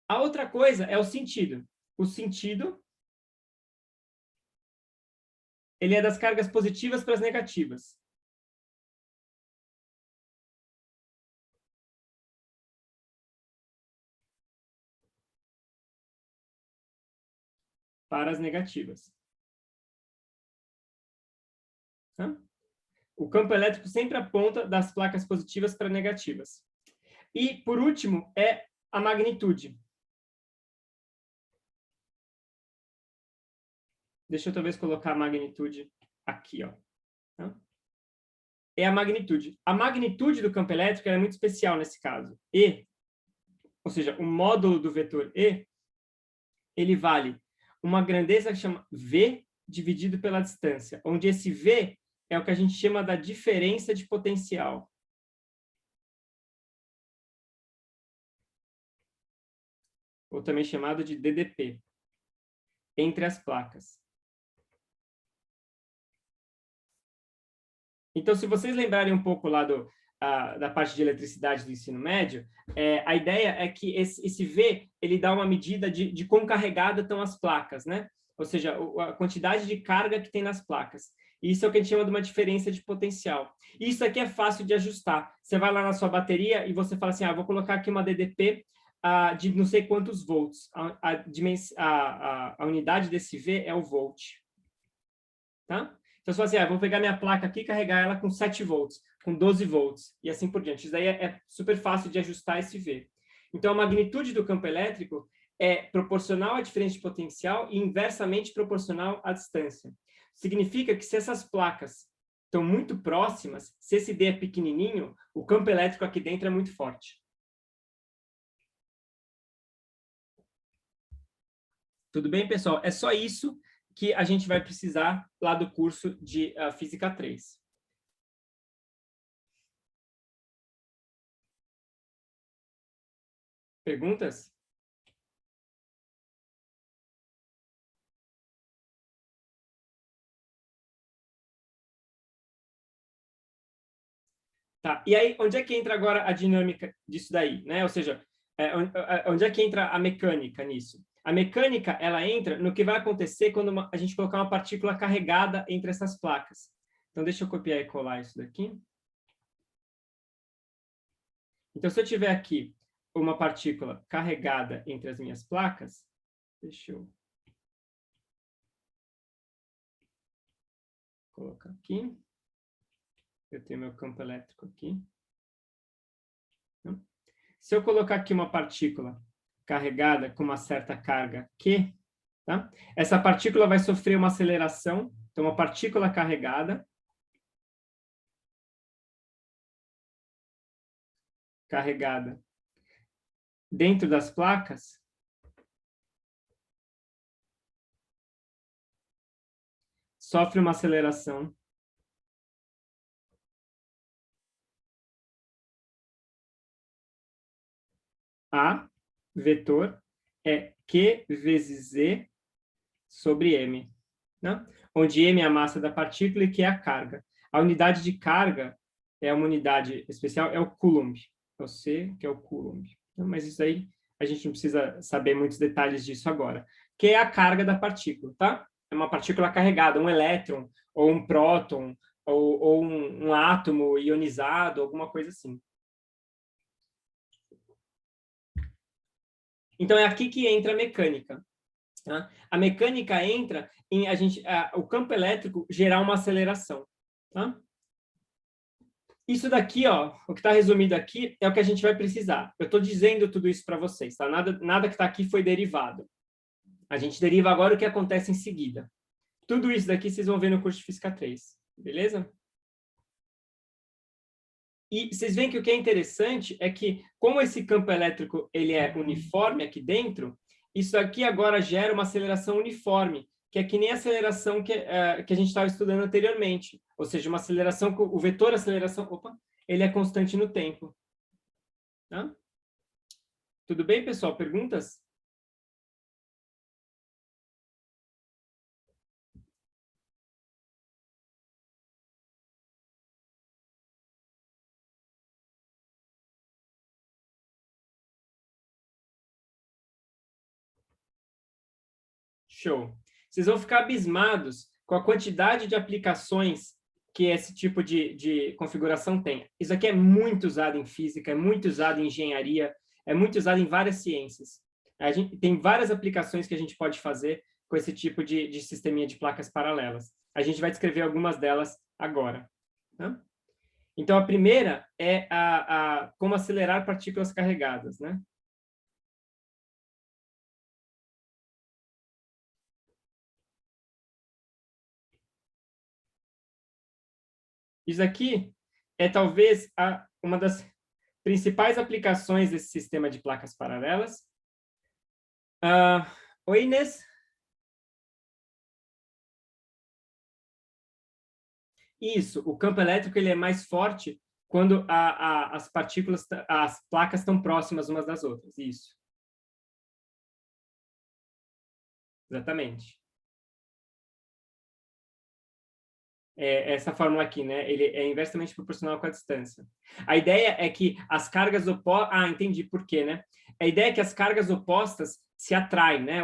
A outra coisa é o sentido. O sentido, ele é das cargas positivas para as negativas. para as negativas. Tá? O campo elétrico sempre aponta das placas positivas para negativas. E, por último, é a magnitude. Deixa eu talvez colocar a magnitude aqui, ó. Tá? É a magnitude. A magnitude do campo elétrico é muito especial nesse caso. E, ou seja, o módulo do vetor E, ele vale uma grandeza que chama V dividido pela distância, onde esse V é o que a gente chama da diferença de potencial. Ou também chamado de DDP, entre as placas. Então, se vocês lembrarem um pouco lá da parte de eletricidade do ensino médio, a ideia é que esse V, ele dá uma medida de quão carregadas estão as placas, né? Ou seja, a quantidade de carga que tem nas placas. Isso é o que a gente chama de uma diferença de potencial. Isso aqui é fácil de ajustar. Você vai lá na sua bateria e você fala assim, vou colocar aqui uma DDP de não sei quantos volts. A unidade desse V é o volt. Tá? Então, você fala assim, vou pegar minha placa aqui e carregar ela com 7 volts, com 12 volts, e assim por diante. Isso daí é super fácil de ajustar esse V. Então, a magnitude do campo elétrico é proporcional à diferença de potencial e inversamente proporcional à distância. Significa que se essas placas estão muito próximas, se esse D é pequenininho, o campo elétrico aqui dentro é muito forte. Tudo bem, pessoal? É só isso que a gente vai precisar lá do curso de Física 3. Perguntas? Tá. E aí, onde é que entra agora a dinâmica disso daí, né? Ou seja, onde é que entra a mecânica nisso? A mecânica, ela entra no que vai acontecer quando a gente colocar uma partícula carregada entre essas placas. Então, deixa eu copiar e colar isso daqui. Então, se eu tiver aqui uma partícula carregada entre as minhas placas, deixa eu colocar aqui. Eu tenho meu campo elétrico aqui. Se eu colocar aqui uma partícula carregada com uma certa carga Q, tá? Essa partícula vai sofrer uma aceleração. Então, uma partícula carregada dentro das placas sofre uma aceleração A, vetor, é Q vezes Z sobre M, né? Onde M é a massa da partícula e Q é a carga. A unidade de carga é uma unidade especial, é o Coulomb. É o C, que é o Coulomb. Mas isso aí, a gente não precisa saber muitos detalhes disso agora. Q é a carga da partícula, tá? É uma partícula carregada, um elétron, ou um próton, ou um átomo ionizado, alguma coisa assim. Então, é aqui que entra a mecânica. Tá? A mecânica entra em o campo elétrico gerar uma aceleração. Tá? Isso daqui, ó, o que está resumido aqui, é o que a gente vai precisar. Eu estou dizendo tudo isso para vocês. Tá? Nada que está aqui foi derivado. A gente deriva agora o que acontece em seguida. Tudo isso daqui vocês vão ver no curso de Física 3. Beleza? E vocês veem que o que é interessante é que, como esse campo elétrico ele é uniforme aqui dentro, isso aqui agora gera uma aceleração uniforme, que é que nem a aceleração que a gente estava estudando anteriormente. Ou seja, uma aceleração, o vetor aceleração, ele é constante no tempo. Tá? Tudo bem, pessoal? Perguntas? Show. Vocês vão ficar abismados com a quantidade de aplicações que esse tipo de configuração tem. Isso aqui é muito usado em física, é muito usado em engenharia, é muito usado em várias ciências. A gente tem várias aplicações que a gente pode fazer com esse tipo de sisteminha de placas paralelas. A gente vai descrever algumas delas agora. Tá? Então, a primeira é como acelerar partículas carregadas, né? Isso aqui é talvez uma das principais aplicações desse sistema de placas paralelas. Oi, Inês? Isso, o campo elétrico ele é mais forte quando as partículas, as placas estão próximas umas das outras. Isso. Exatamente. Essa fórmula aqui, né? Ele é inversamente proporcional com a distância. A ideia é que as cargas opostas... Ah, entendi por quê, né? A ideia é que as cargas opostas se atraem, né?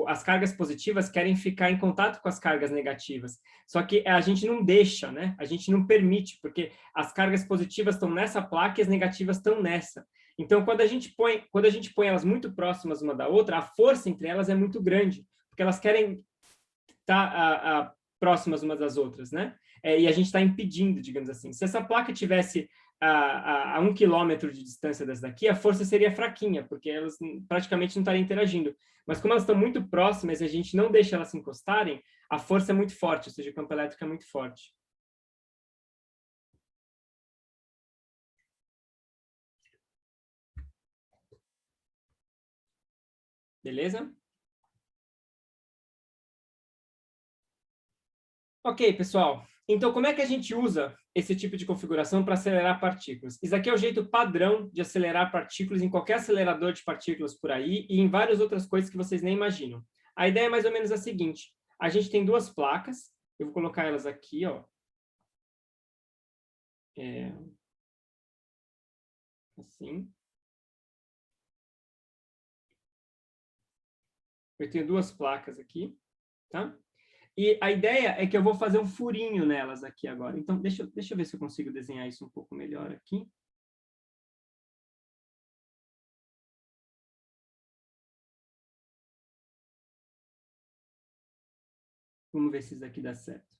As cargas positivas querem ficar em contato com as cargas negativas. Só que a gente não deixa, né? A gente não permite, porque as cargas positivas estão nessa placa e as negativas estão nessa. Então, quando a gente põe elas muito próximas uma da outra, a força entre elas é muito grande, porque elas querem estar próximas umas das outras, né? E a gente está impedindo, digamos assim. Se essa placa tivesse a 1 quilômetro de distância dessa daqui, a força seria fraquinha, porque elas praticamente não estariam interagindo. Mas como elas estão muito próximas e a gente não deixa elas se encostarem, a força é muito forte, ou seja, o campo elétrico é muito forte. Beleza? Ok, pessoal. Então, como é que a gente usa esse tipo de configuração para acelerar partículas? Isso aqui é o jeito padrão de acelerar partículas em qualquer acelerador de partículas por aí e em várias outras coisas que vocês nem imaginam. A ideia é mais ou menos a seguinte. A gente tem duas placas. Eu vou colocar elas aqui, ó. Assim. Eu tenho duas placas aqui, tá? E a ideia é que eu vou fazer um furinho nelas aqui agora. Então, deixa eu ver se eu consigo desenhar isso um pouco melhor aqui. Vamos ver se isso daqui dá certo.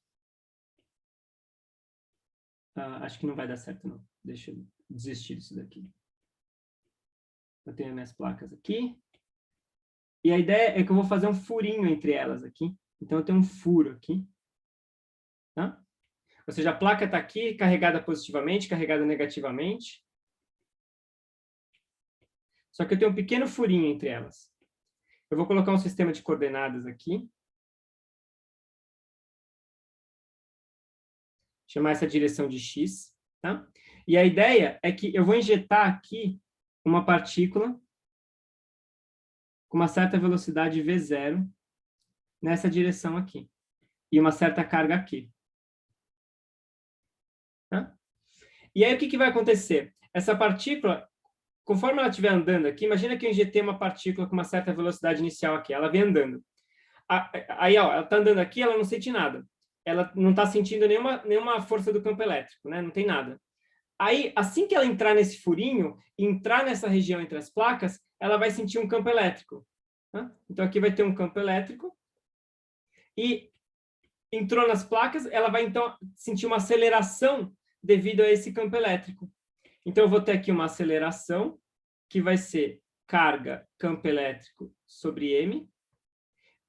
Acho que não vai dar certo, não. Deixa eu desistir disso daqui. Eu tenho minhas placas aqui. E a ideia é que eu vou fazer um furinho entre elas aqui. Então, eu tenho um furo aqui. Tá? Ou seja, a placa está aqui, carregada positivamente, carregada negativamente. Só que eu tenho um pequeno furinho entre elas. Eu vou colocar um sistema de coordenadas aqui. Chamar essa direção de x. Tá? E a ideia é que eu vou injetar aqui uma partícula com uma certa velocidade v0 nessa direção aqui. E uma certa carga aqui. Tá? E aí, o que vai acontecer? Essa partícula, conforme ela estiver andando aqui, imagina que eu injetei uma partícula com uma certa velocidade inicial aqui, ela vem andando. Aí, ó, ela está andando aqui, ela não sente nada. Ela não está sentindo nenhuma força do campo elétrico, né? Não tem nada. Aí, assim que ela entrar nesse furinho, entrar nessa região entre as placas, ela vai sentir um campo elétrico. Tá? Então, aqui vai ter um campo elétrico. E entrou nas placas, ela vai, então, sentir uma aceleração devido a esse campo elétrico. Então, eu vou ter aqui uma aceleração, que vai ser carga campo elétrico sobre m.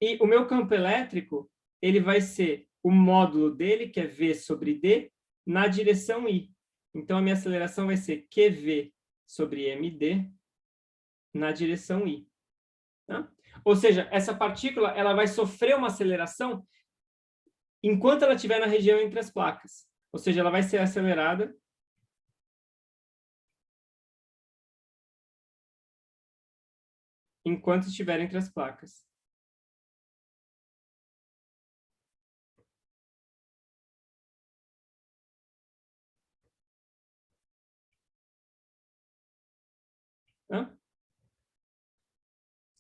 E o meu campo elétrico, ele vai ser o módulo dele, que é v sobre d, na direção i. Então, a minha aceleração vai ser QV sobre md na direção i. Tá? Ou seja, essa partícula ela vai sofrer uma aceleração enquanto ela estiver na região entre as placas. Ou seja, ela vai ser acelerada enquanto estiver entre as placas. Tá?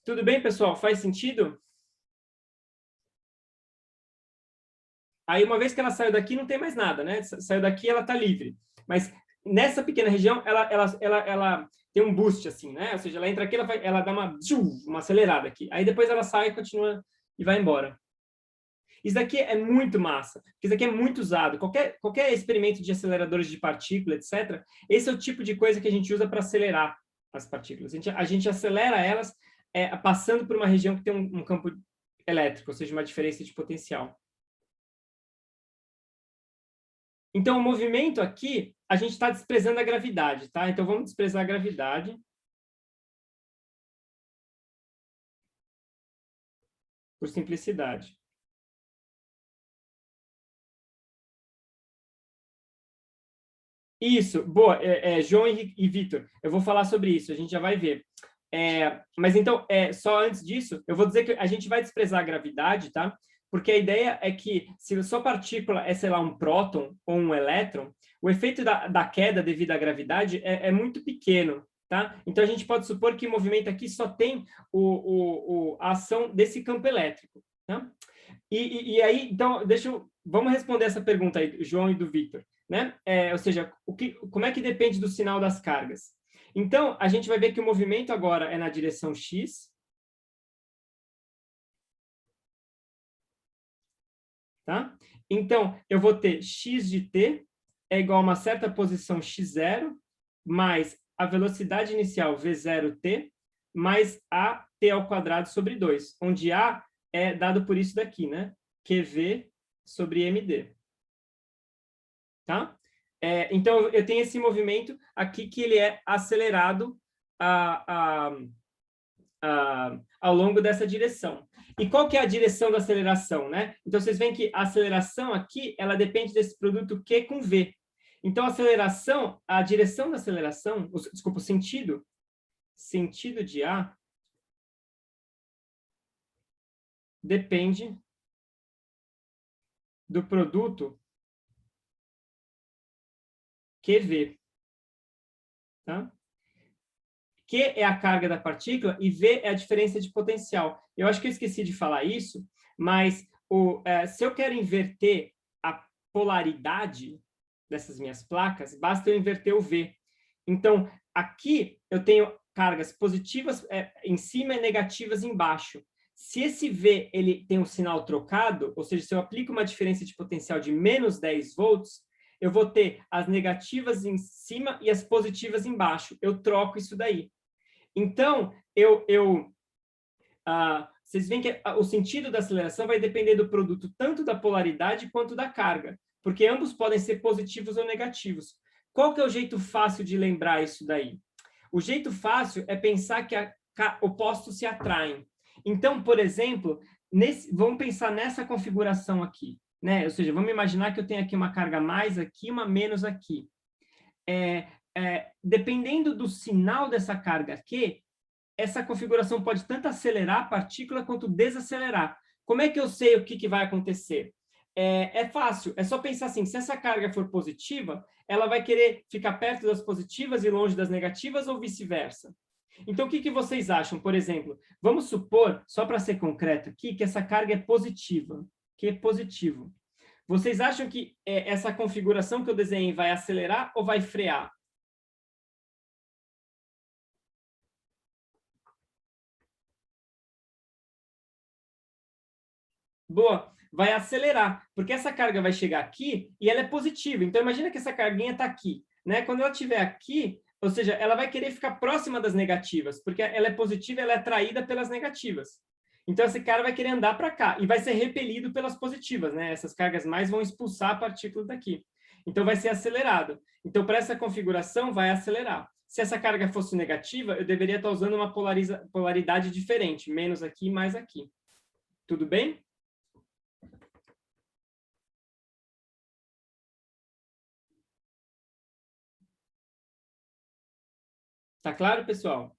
Tudo bem, pessoal? Faz sentido? Aí, uma vez que ela saiu daqui, não tem mais nada, né? Saiu daqui, ela está livre. Mas nessa pequena região, ela tem um boost, assim, né? Ou seja, ela entra aqui, ela dá uma acelerada aqui. Aí depois ela sai e continua e vai embora. Isso daqui é muito massa, porque isso daqui é muito usado. Qualquer experimento de aceleradores de partícula, etc., esse é o tipo de coisa que a gente usa para acelerar as partículas. A gente acelera elas passando por uma região que tem um campo elétrico, ou seja, uma diferença de potencial. Então, o movimento aqui, a gente está desprezando a gravidade, tá? Então, vamos desprezar a gravidade. Por simplicidade. Isso, boa, João e Vitor, eu vou falar sobre isso, a gente já vai ver. Mas então, só antes disso, eu vou dizer que a gente vai desprezar a gravidade, tá? Porque a ideia é que se a sua partícula é, sei lá, um próton ou um elétron, o efeito da queda devido à gravidade é muito pequeno, tá? Então, a gente pode supor que o movimento aqui só tem a ação desse campo elétrico, tá? E aí, então, vamos responder essa pergunta aí, do João e do Victor, né? Ou seja, como é que depende do sinal das cargas? Então, a gente vai ver que o movimento agora é na direção x. Tá? Então, eu vou ter x de t é igual a uma certa posição x0 mais a velocidade inicial v0t mais a t ao quadrado sobre 2, onde a é dado por isso daqui, né? QV sobre md. Tá? Então, eu tenho esse movimento aqui que ele é acelerado ao longo dessa direção. E qual que é a direção da aceleração, né? Então, vocês veem que a aceleração aqui, ela depende desse produto Q com V. Então, a direção da aceleração, desculpa, o sentido de A depende do produto QV. Tá? Q é a carga da partícula e V é a diferença de potencial. Eu acho que eu esqueci de falar isso, mas se eu quero inverter a polaridade dessas minhas placas, basta eu inverter o V. Então, aqui eu tenho cargas positivas em cima e negativas embaixo. Se esse V ele tem um sinal trocado, ou seja, se eu aplico uma diferença de potencial de menos 10 volts, eu vou ter as negativas em cima e as positivas embaixo. Eu troco isso daí. Então, vocês veem que o sentido da aceleração vai depender do produto tanto da polaridade quanto da carga, porque ambos podem ser positivos ou negativos. Qual que é o jeito fácil de lembrar isso daí? O jeito fácil é pensar que opostos se atraem. Então, por exemplo, vamos pensar nessa configuração aqui, né? Ou seja, vamos imaginar que eu tenho aqui uma carga mais aqui, uma menos aqui. Dependendo do sinal dessa carga aqui, essa configuração pode tanto acelerar a partícula quanto desacelerar. Como é que eu sei o que vai acontecer? É fácil, é só pensar assim, se essa carga for positiva, ela vai querer ficar perto das positivas e longe das negativas ou vice-versa? Então, o que vocês acham? Por exemplo, vamos supor, só para ser concreto aqui, que essa carga é positiva, que é positivo. Vocês acham que essa configuração que eu desenhei vai acelerar ou vai frear? Boa, vai acelerar, porque essa carga vai chegar aqui e ela é positiva. Então, imagina que essa carguinha está aqui, né? Quando ela estiver aqui, ou seja, ela vai querer ficar próxima das negativas, porque ela é positiva, ela é atraída pelas negativas. Então, esse cara vai querer andar para cá e vai ser repelido pelas positivas, né? Essas cargas mais vão expulsar a partícula daqui. Então, vai ser acelerado. Então, para essa configuração, vai acelerar. Se essa carga fosse negativa, eu deveria estar usando uma polaridade diferente, menos aqui, mais aqui. Tudo bem? Tá claro, pessoal?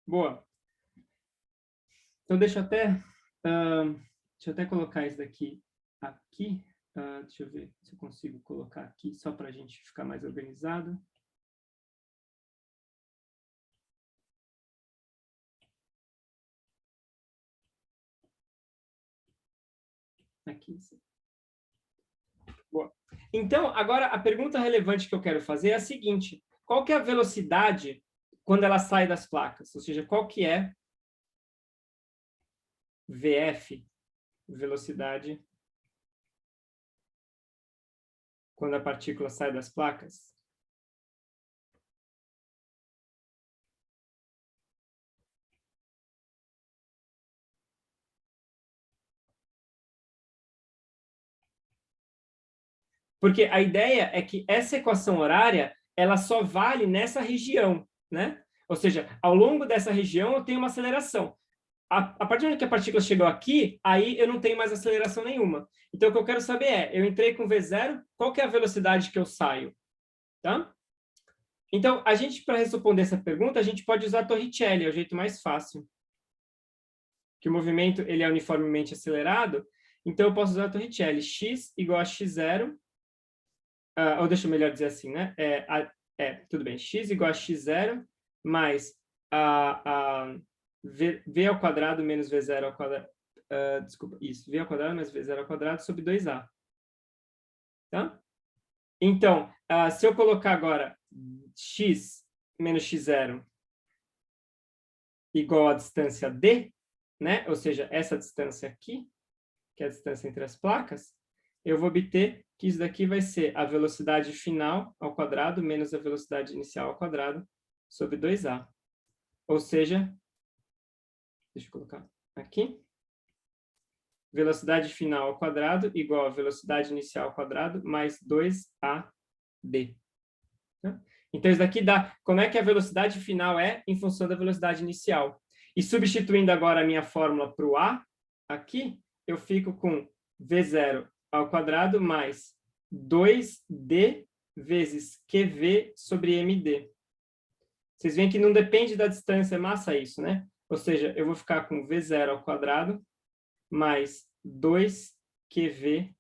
Boa. Então, deixa eu até colocar isso daqui aqui. Deixa eu ver se eu consigo colocar aqui, só para a gente ficar mais organizado. Aqui. Boa. Então, agora, a pergunta relevante que eu quero fazer é a seguinte. Qual que é a velocidade quando ela sai das placas? Ou seja, qual que é VF, velocidade, quando a partícula sai das placas? Porque a ideia é que essa equação horária, ela só vale nessa região, né? Ou seja, ao longo dessa região eu tenho uma aceleração. A partir do momento que a partícula chegou aqui, aí eu não tenho mais aceleração nenhuma. Então, o que eu quero saber é, eu entrei com V0, qual que é a velocidade que eu saio? Tá? Então, a gente, para responder essa pergunta, a gente pode usar a Torricelli, é o jeito mais fácil. Que o movimento ele é uniformemente acelerado, então eu posso usar a Torricelli. X igual a x0, ou deixa eu melhor dizer assim, né? Tudo bem. X igual a x0 mais v ao quadrado menos v0 ao quadrado. Desculpa, isso. V ao quadrado mais v0 ao quadrado sobre 2a. Tá? Então, se eu colocar agora x menos x0 igual a distância d, né? Ou seja, essa distância aqui, que é a distância entre as placas, eu vou obter que isso daqui vai ser a velocidade final ao quadrado menos a velocidade inicial ao quadrado sobre 2a. Ou seja, deixa eu colocar aqui, velocidade final ao quadrado igual a velocidade inicial ao quadrado mais 2ad. Então, isso daqui dá como é que a velocidade final é em função da velocidade inicial. E substituindo agora a minha fórmula para o a, aqui, eu fico com v0 ao quadrado mais 2d vezes qv sobre md. Vocês veem que não depende da distância, massa isso, né? Ou seja, eu vou ficar com v0 ao quadrado mais 2qv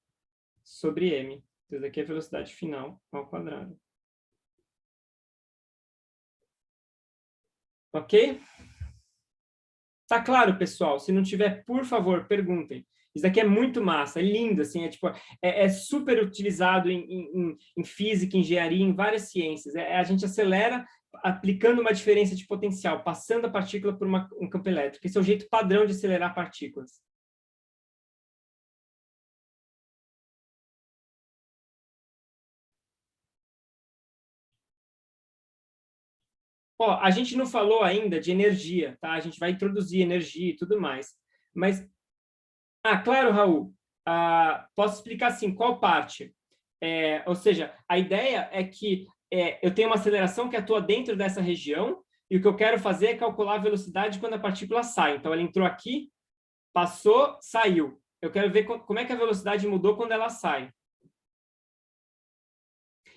sobre m. Então, isso aqui é a velocidade final ao quadrado. Ok? Tá claro, pessoal? Se não tiver, por favor, perguntem. Isso daqui é muito massa, é lindo, assim, é super utilizado em física, engenharia, em várias ciências. A gente acelera aplicando uma diferença de potencial, passando a partícula por um campo elétrico. Esse é o jeito padrão de acelerar partículas. Ó, a gente não falou ainda de energia, tá? A gente vai introduzir energia e tudo mais. Mas, claro, Raul, posso explicar assim, qual parte? Ou seja, a ideia é que eu tenho uma aceleração que atua dentro dessa região e o que eu quero fazer é calcular a velocidade quando a partícula sai. Então, ela entrou aqui, passou, saiu. Eu quero ver como é que a velocidade mudou quando ela sai.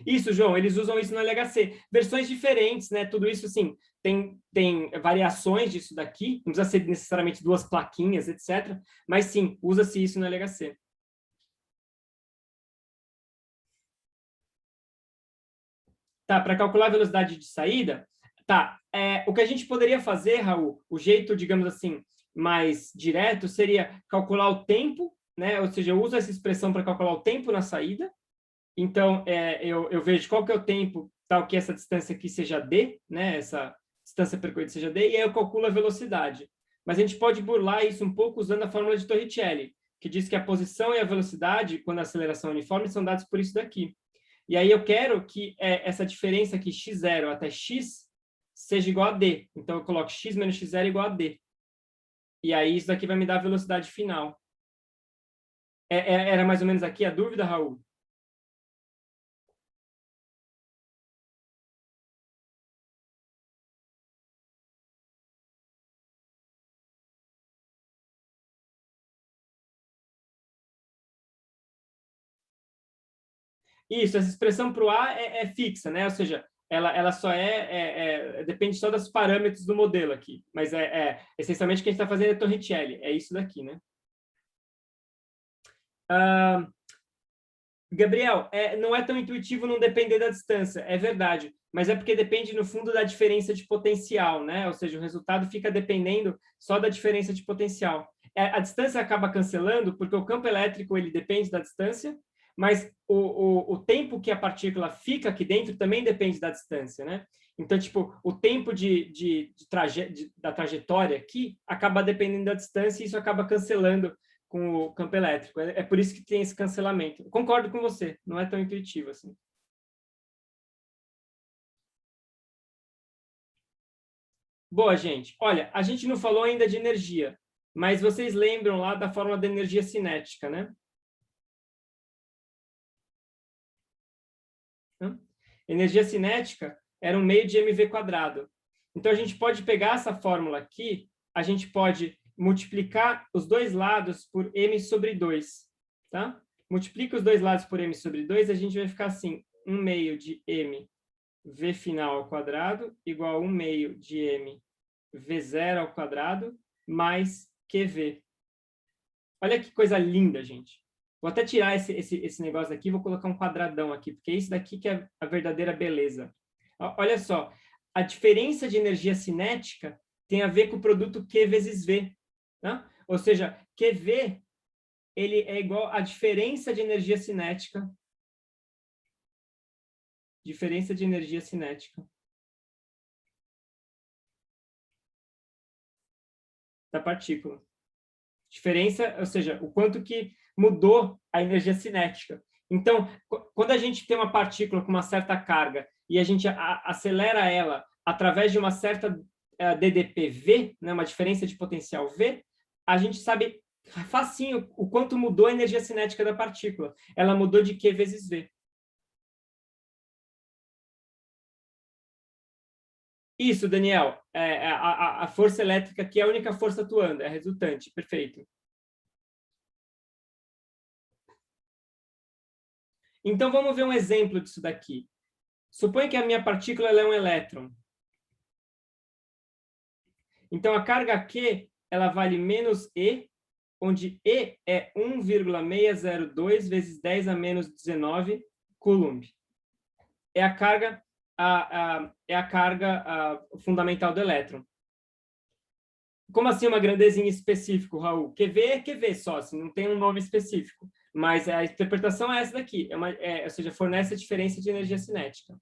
Isso, João, eles usam isso no LHC. Versões diferentes, né? Tudo isso, assim, tem variações disso daqui, não precisa ser necessariamente duas plaquinhas, etc. Mas, sim, usa-se isso no LHC. Tá, para calcular a velocidade de saída, tá, o que a gente poderia fazer, Raul, o jeito, digamos assim, mais direto, seria calcular o tempo, né? Ou seja, eu uso essa expressão para calcular o tempo na saída. Então, eu vejo qual que é o tempo, tal que essa distância aqui seja d, né? Essa distância percorrida seja d, e aí eu calculo a velocidade. Mas a gente pode burlar isso um pouco usando a fórmula de Torricelli, que diz que a posição e a velocidade, quando a aceleração é uniforme, são dados por isso daqui. E aí eu quero que essa diferença aqui, x0 até x, seja igual a d. Então, eu coloco x menos x0 igual a d. E aí isso daqui vai me dar a velocidade final. Era mais ou menos aqui a dúvida, Raul? Isso, essa expressão para o A é fixa, né? Ou seja, ela só depende só dos parâmetros do modelo aqui. Mas essencialmente o que a gente está fazendo é Torricelli, é isso daqui, né? Gabriel, não é tão intuitivo não depender da distância, é verdade, mas é porque depende, no fundo, da diferença de potencial, né? Ou seja, o resultado fica dependendo só da diferença de potencial. A distância acaba cancelando porque o campo elétrico ele depende da distância, mas o tempo que a partícula fica aqui dentro também depende da distância, né? Então, tipo, o tempo da trajetória aqui acaba dependendo da distância e isso acaba cancelando com o campo elétrico. É por isso que tem esse cancelamento. Eu concordo com você, não é tão intuitivo assim. Boa, gente. Olha, a gente não falou ainda de energia, mas vocês lembram lá da fórmula da energia cinética, né? Energia cinética era um meio de mv². Então, a gente pode pegar essa fórmula aqui, a gente pode multiplicar os dois lados por m/2, tá? Multiplica os dois lados por m/2, a gente vai ficar assim, 1/2 de m v final ao quadrado igual a 1/2 de m v0 ao quadrado mais qv. Olha que coisa linda, gente. Vou até tirar esse negócio aqui, vou colocar um quadradão aqui, porque é isso daqui que é a verdadeira beleza. Olha só, a diferença de energia cinética tem a ver com o produto Q vezes V. Tá? Ou seja, QV ele é igual à diferença de energia cinética. Diferença de energia cinética da partícula. Diferença, ou seja, o quanto que mudou a energia cinética. Então, quando a gente tem uma partícula com uma certa carga e a gente acelera ela através de uma certa DDP V, né, uma diferença de potencial V, a gente sabe facinho o quanto mudou a energia cinética da partícula. Ela mudou de Q vezes V. Isso, Daniel. A força elétrica aqui é a única força atuando, é a resultante. Perfeito. Então, vamos ver um exemplo disso daqui. Suponha que a minha partícula ela é um elétron. Então, a carga Q ela vale menos E, onde E é 1,602 vezes 10 a menos 19 Coulomb. É a carga, fundamental do elétron. Como assim uma grandeza em específico, Raul? QV é QV só, assim, não tem um nome específico. Mas a interpretação é essa daqui, ou seja, fornece a diferença de energia cinética.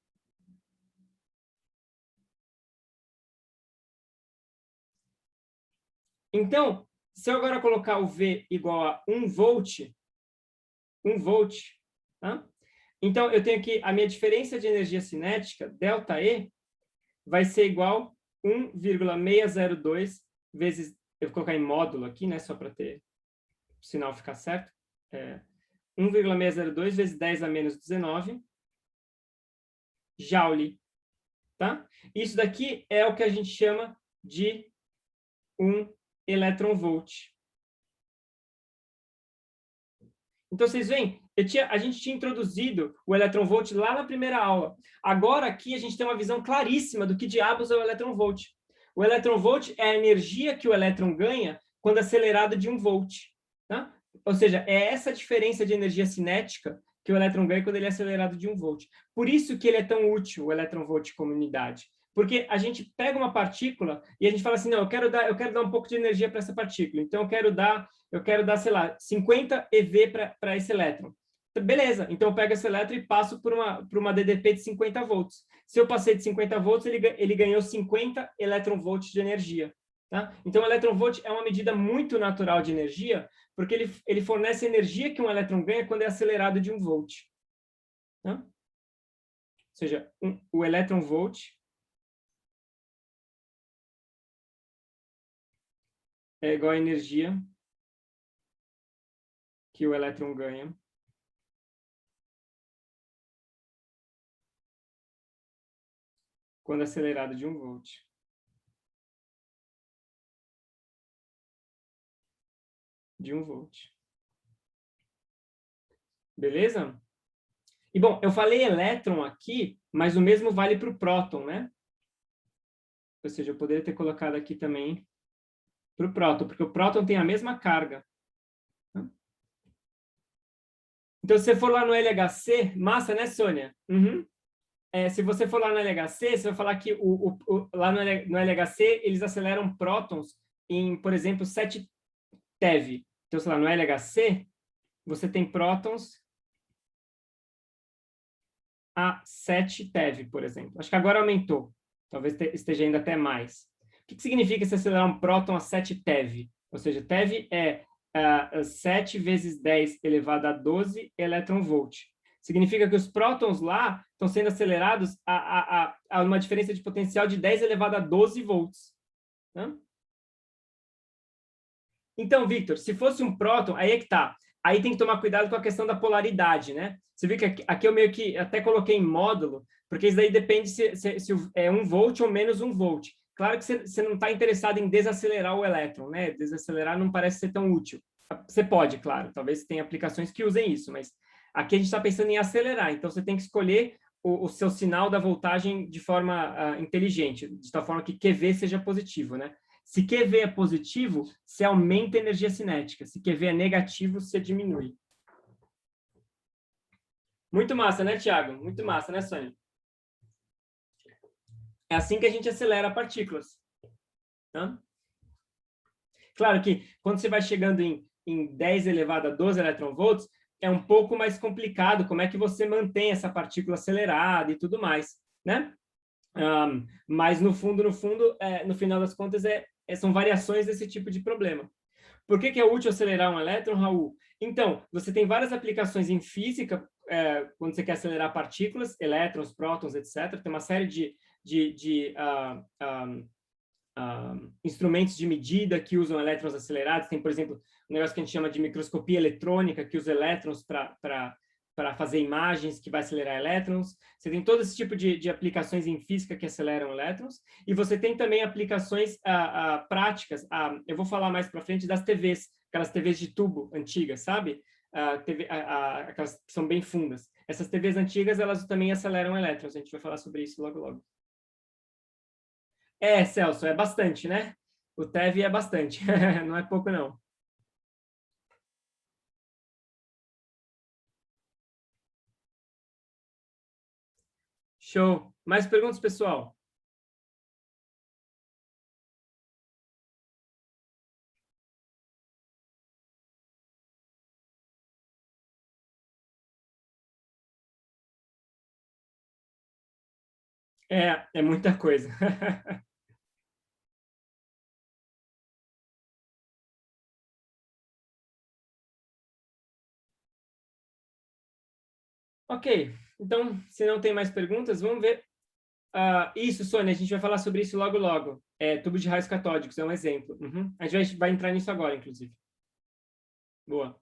Então, se eu agora colocar o V igual a 1 volt, tá? Então, eu tenho aqui a minha diferença de energia cinética, ΔE, vai ser igual a 1,602 vezes, eu vou colocar em módulo aqui, né, só para ter o sinal ficar certo, 1,602 vezes 10 a menos 19 Joule, tá? Isso daqui é o que a gente chama de um eletronvolt. Então, vocês veem, a gente tinha introduzido o eletronvolt lá na primeira aula. Agora, aqui, a gente tem uma visão claríssima do que diabos é o eletronvolt. O eletronvolt é a energia que o elétron ganha quando acelerado de 1 volt. Tá? Ou seja, é essa diferença de energia cinética que o elétron ganha quando ele é acelerado de 1 volt. Por isso que ele é tão útil, o eletronvolt como unidade. Porque a gente pega uma partícula e a gente fala assim, não, eu quero dar um pouco de energia para essa partícula. Então, eu quero dar, sei lá, 50 eV para esse elétron. Beleza, então eu pego esse elétron e passo por uma DDP de 50 volts. Se eu passei de 50 volts, ele ganhou 50 eletronvolts de energia. Tá? Então, o eletronvolt é uma medida muito natural de energia, porque ele fornece a energia que um elétron ganha quando é acelerado de 1 volt. Tá? Ou seja, o eletronvolt é igual à energia que o elétron ganha quando acelerado de 1 volt. De 1 volt. Beleza? E, bom, eu falei elétron aqui, mas o mesmo vale para o próton, né? Ou seja, eu poderia ter colocado aqui também para o próton, porque o próton tem a mesma carga. Então, se você for lá no LHC, massa, né, Sônia? Uhum. Se você for lá no LHC, você vai falar que lá no LHC eles aceleram prótons em, por exemplo, 7 TeV. Então, sei lá, no LHC, você tem prótons a 7 TeV, por exemplo. Acho que agora aumentou. Talvez esteja ainda até mais. O que significa se acelerar um próton a 7 TeV? Ou seja, TeV é 7 vezes 10 elevado a 12 elétron-volt. Significa que os prótons lá estão sendo acelerados a uma diferença de potencial de 10 elevado a 12 volts. Né? Então, Victor, se fosse um próton, aí é que tá. Aí tem que tomar cuidado com a questão da polaridade, né? Você viu que aqui eu meio que até coloquei em módulo, porque isso daí depende se é 1 volt ou menos 1 volt. Claro que você não está interessado em desacelerar o elétron, né? Desacelerar não parece ser tão útil. Você pode, claro, talvez tenha aplicações que usem isso, mas aqui a gente está pensando em acelerar, então você tem que escolher o seu sinal da voltagem de forma inteligente, de tal forma que QV seja positivo, né? Se QV é positivo, você aumenta a energia cinética. Se QV é negativo, você diminui. Muito massa, né, Thiago? Muito massa, né, Sônia? É assim que a gente acelera partículas. Tá? Claro que quando você vai chegando em 10 elevado a 12 eletronvolts, é um pouco mais complicado como é que você mantém essa partícula acelerada e tudo mais, né? Mas no fundo, no final das contas, são variações desse tipo de problema. Por que é útil acelerar um elétron, Raul? Então, você tem várias aplicações em física, quando você quer acelerar partículas, elétrons, prótons, etc. Tem uma série de instrumentos de medida que usam elétrons acelerados. Tem, por exemplo, um negócio que a gente chama de microscopia eletrônica, que usa elétrons para fazer imagens, que vai acelerar elétrons. Você tem todo esse tipo de aplicações em física que aceleram elétrons. E você tem também aplicações práticas. Eu vou falar mais para frente das TVs, aquelas TVs de tubo antigas, sabe? Aquelas que são bem fundas. Essas TVs antigas, elas também aceleram elétrons. A gente vai falar sobre isso logo, logo. Celso, é bastante, né? O TeV é bastante, não é pouco, não. Show. Mais perguntas, pessoal? É muita coisa. Ok, então, se não tem mais perguntas, vamos ver. Isso, Sônia, a gente vai falar sobre isso logo, logo. Tubo de raios catódicos, é um exemplo. Uhum. A gente vai entrar nisso agora, inclusive. Boa.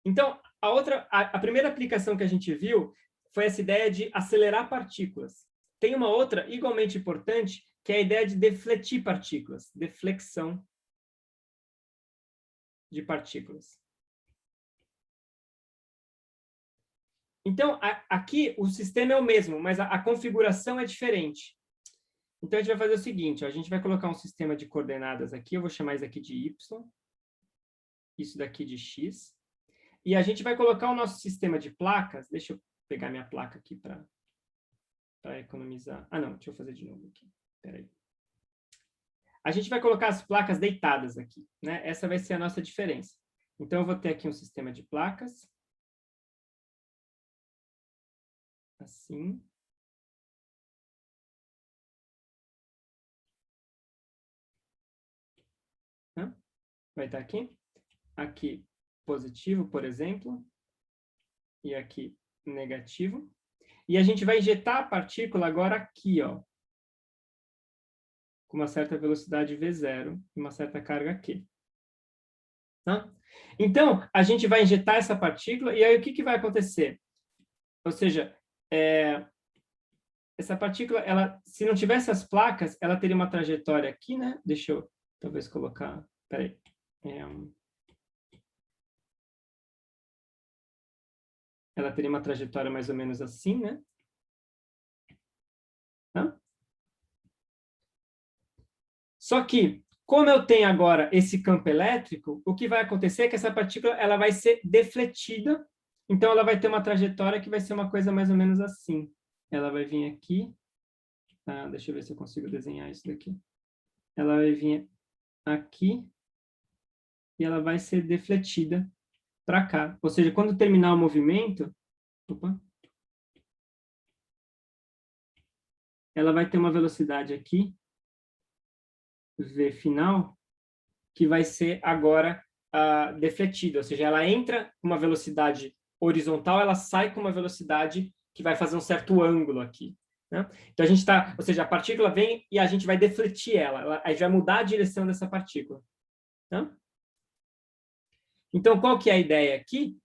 Então, a primeira aplicação que a gente viu foi essa ideia de acelerar partículas. Tem uma outra igualmente importante, que é a ideia de defletir partículas, deflexão de partículas. Então, aqui o sistema é o mesmo, mas a configuração é diferente. Então, a gente vai fazer o seguinte, ó, a gente vai colocar um sistema de coordenadas aqui, eu vou chamar isso aqui de Y, isso daqui de X, e a gente vai colocar o nosso sistema de placas, deixa eu pegar minha placa aqui para economizar. Não, deixa eu fazer de novo aqui, peraí. A gente vai colocar as placas deitadas aqui, né? Essa vai ser a nossa diferença. Então, eu vou ter aqui um sistema de placas, assim. Vai estar aqui. Aqui, positivo, por exemplo. E aqui, negativo. E a gente vai injetar a partícula agora aqui, ó. Com uma certa velocidade V0 e uma certa carga Q. Tá? Então, a gente vai injetar essa partícula e aí o que vai acontecer? Ou seja, essa partícula, se não tivesse as placas, ela teria uma trajetória aqui, né? Deixa eu talvez colocar... Peraí. Ela teria uma trajetória mais ou menos assim, né? Tá? Só que, como eu tenho agora esse campo elétrico, o que vai acontecer é que essa partícula ela vai ser defletida, então ela vai ter uma trajetória que vai ser uma coisa mais ou menos assim. Ela vai vir aqui, deixa eu ver se eu consigo desenhar isso daqui. Ela vai vir aqui e ela vai ser defletida para cá. Ou seja, quando terminar o movimento... Opa, ela vai ter uma velocidade aqui, v final, que vai ser agora defletida, ou seja, ela entra com uma velocidade horizontal, ela sai com uma velocidade que vai fazer um certo ângulo aqui. Né? Então, a gente está, ou seja, a partícula vem e a gente vai defletir ela, a gente vai mudar a direção dessa partícula. Né? Então, qual que é a ideia aqui?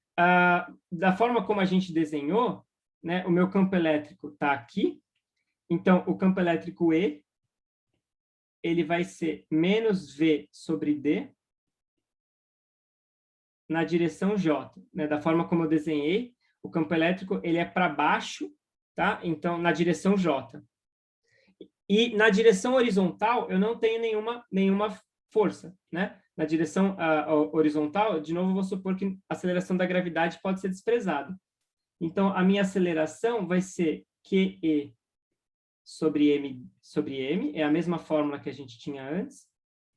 Da forma como a gente desenhou, né, o meu campo elétrico está aqui, então, o campo elétrico E, ele vai ser menos V sobre D na direção J. Né? Da forma como eu desenhei, o campo elétrico ele é para baixo, tá? Então, na direção J. E na direção horizontal, eu não tenho nenhuma força. Né? Na direção horizontal, de novo, eu vou supor que a aceleração da gravidade pode ser desprezada. Então, a minha aceleração vai ser QE sobre M, é a mesma fórmula que a gente tinha antes.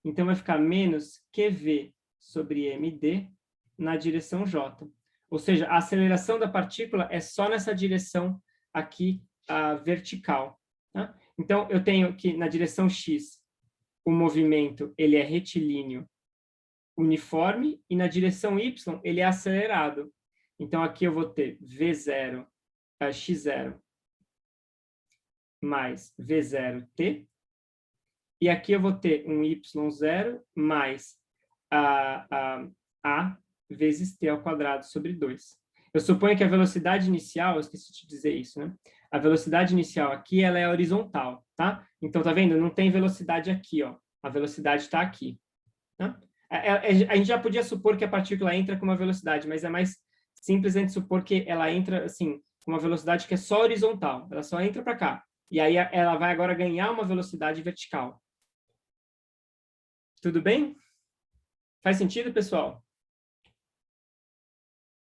Então, vai ficar menos QV sobre MD na direção J. Ou seja, a aceleração da partícula é só nessa direção aqui, vertical. Tá? Então, eu tenho que, na direção X, o movimento ele é retilíneo uniforme, e na direção Y, ele é acelerado. Então, aqui eu vou ter V0, X0, mais V0t, e aqui eu vou ter um Y0 mais A vezes t ao quadrado sobre 2. Eu suponho que a velocidade inicial, eu esqueci de dizer isso, né? A velocidade inicial aqui, ela é horizontal, tá? Então, tá vendo? Não tem velocidade aqui, ó. A velocidade está aqui. Tá? A gente já podia supor que a partícula entra com uma velocidade, mas é mais simples a gente supor que ela entra, assim, com uma velocidade que é só horizontal. Ela só entra para cá. E aí ela vai agora ganhar uma velocidade vertical. Tudo bem? Faz sentido, pessoal?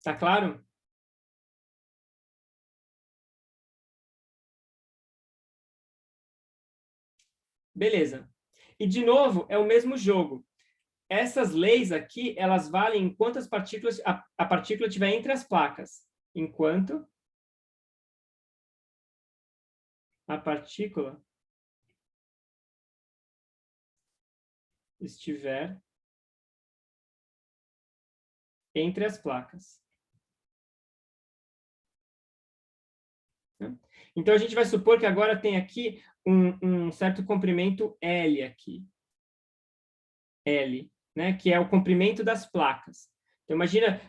Tá claro? Beleza. E, de novo, é o mesmo jogo. Essas leis aqui, elas valem enquanto as partículas, a partícula estiver entre as placas. Enquanto a partícula estiver entre as placas. Então, a gente vai supor que agora tem aqui um certo comprimento L aqui. L, né? Que é o comprimento das placas. Então,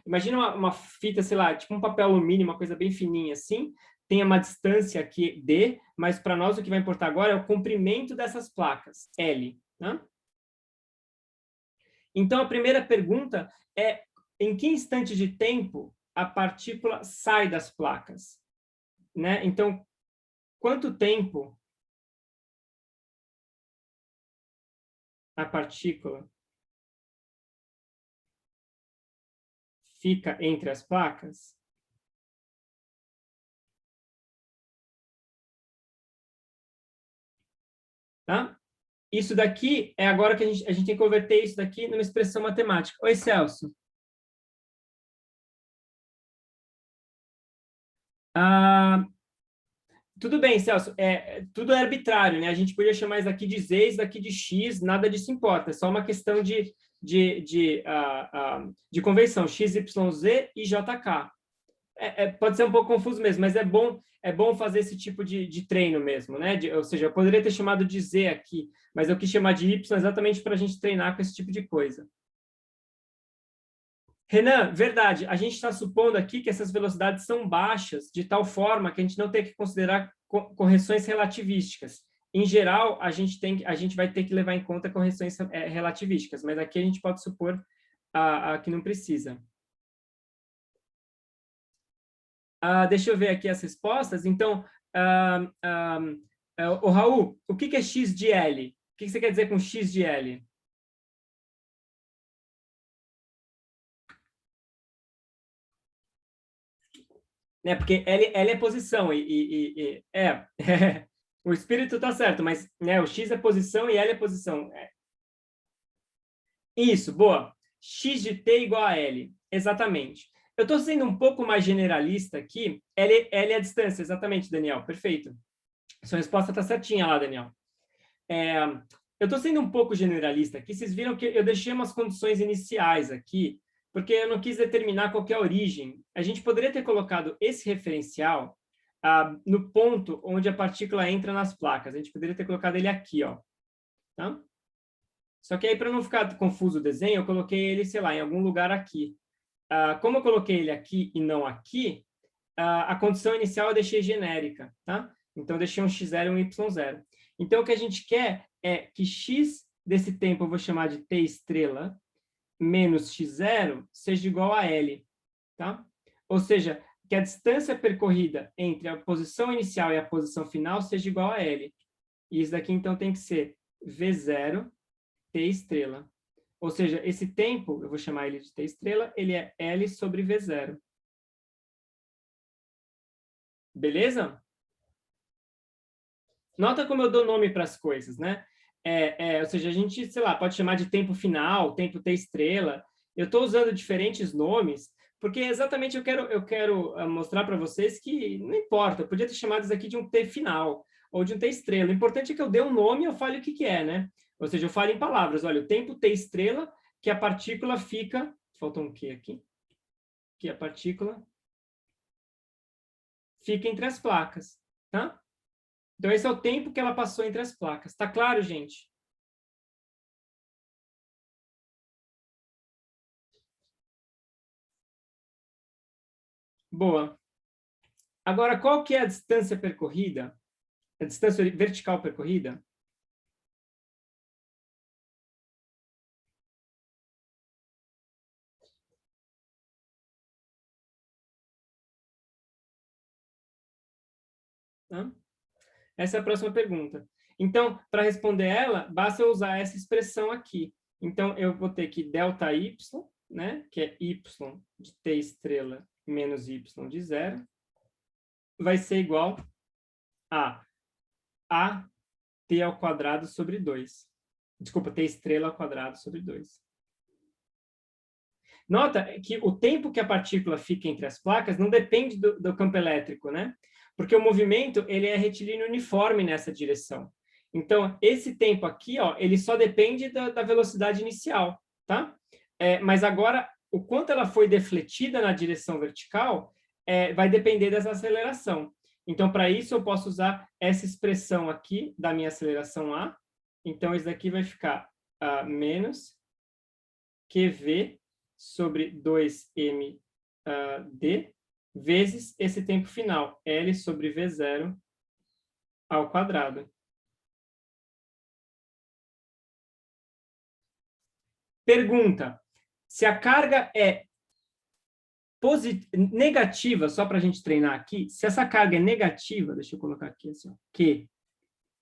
imagina uma fita, sei lá, tipo um papel alumínio, uma coisa bem fininha assim, tem uma distância aqui D, mas para nós o que vai importar agora é o comprimento dessas placas, L. Né? Então, a primeira pergunta é: em que instante de tempo a partícula sai das placas? Né? Então, quanto tempo a partícula fica entre as placas? Tá? Isso daqui é agora que a gente tem que converter isso daqui numa expressão matemática. Oi, Celso. Tudo bem, Celso. Tudo é arbitrário, né? A gente podia chamar isso daqui de Z, isso daqui de X, nada disso importa. É só uma questão de convenção. X, Y, Z e JK. Pode ser um pouco confuso mesmo, mas é bom fazer esse tipo de treino mesmo, né? Ou seja, eu poderia ter chamado de Z aqui, mas eu quis chamar de Y exatamente para a gente treinar com esse tipo de coisa. Renan, verdade, a gente está supondo aqui que essas velocidades são baixas, de tal forma que a gente não tem que considerar correções relativísticas. Em geral, a gente vai ter que levar em conta correções relativísticas, mas aqui a gente pode supor que não precisa. Deixa eu ver aqui as respostas. Então, Raul, o que é x de L? O que você quer dizer com x de L? Né? Porque L é posição o espírito está certo, mas né, o x é posição e L é posição. Isso, boa. X de t igual a L, exatamente. Eu estou sendo um pouco mais generalista aqui. L é a distância, exatamente, Daniel, perfeito. Sua resposta está certinha lá, Daniel. Eu estou sendo um pouco generalista aqui. Vocês viram que eu deixei umas condições iniciais aqui, porque eu não quis determinar qual que é a origem. A gente poderia ter colocado esse referencial no ponto onde a partícula entra nas placas. A gente poderia ter colocado ele aqui, ó. Tá? Só que aí, para não ficar confuso o desenho, eu coloquei ele, sei lá, em algum lugar aqui. Como eu coloquei ele aqui e não aqui, a condição inicial eu deixei genérica, tá? Então, eu deixei um x0 e um y0. Então, o que a gente quer é que x desse tempo eu vou chamar de t estrela menos x0 seja igual a L, tá? Ou seja, que a distância percorrida entre a posição inicial e a posição final seja igual a L. E isso daqui, então, tem que ser V0 t estrela. Ou seja, esse tempo, eu vou chamar ele de t estrela, ele é L sobre V0. Beleza? Nota como eu dou nome para as coisas, né? Ou seja, a gente, sei lá, pode chamar de tempo final, tempo t estrela. Eu estou usando diferentes nomes, porque exatamente eu quero mostrar para vocês que não importa, eu podia ter chamado isso aqui de um t final, ou de um t estrela. O importante é que eu dê um nome e eu fale o que é, né? Ou seja, eu falo em palavras. Olha, o tempo t estrela, que a partícula fica... Faltou um Q aqui. Que a partícula fica entre as placas, tá? Então, esse é o tempo que ela passou entre as placas. Está claro, gente? Boa. Agora, qual que é a distância percorrida? A distância vertical percorrida? Tá? Essa é a próxima pergunta. Então, para responder ela, basta eu usar essa expressão aqui. Então, eu vou ter que ΔY, né, que é y de t estrela menos y de 0, vai ser igual a t ao quadrado sobre 2. Desculpa, t estrela ao quadrado sobre 2. Nota que o tempo que a partícula fica entre as placas não depende do campo elétrico, né? Porque o movimento ele é retilíneo uniforme nessa direção. Então, esse tempo aqui, ó, ele só depende da velocidade inicial, tá? Mas agora, o quanto ela foi defletida na direção vertical vai depender dessa aceleração. Então, para isso, eu posso usar essa expressão aqui da minha aceleração A. Então, isso daqui vai ficar menos QV sobre 2md vezes esse tempo final, L sobre V0 ao quadrado. Pergunta: se a carga é negativa, só para a gente treinar aqui, se essa carga é negativa, deixa eu colocar aqui assim, ó, Q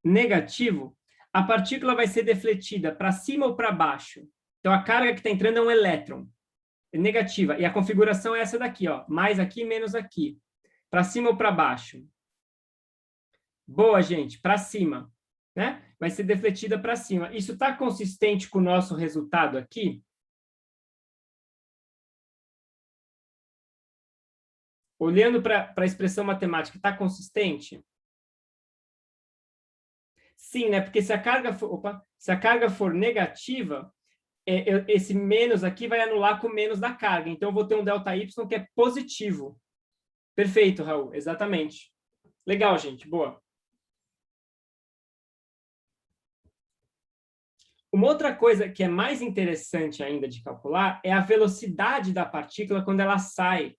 negativo, a partícula vai ser defletida para cima ou para baixo. Então, a carga que está entrando é um elétron. É negativa. E a configuração é essa daqui, ó. Mais aqui, menos aqui. Para cima ou para baixo? Boa, gente. Para cima. Né? Vai ser defletida para cima. Isso está consistente com o nosso resultado aqui? Olhando para a expressão matemática, está consistente? Sim, né? Porque se a carga for negativa, esse menos aqui vai anular com o menos da carga. Então, eu vou ter um ΔY que é positivo. Perfeito, Raul. Exatamente. Legal, gente. Boa. Uma outra coisa que é mais interessante ainda de calcular é a velocidade da partícula quando ela sai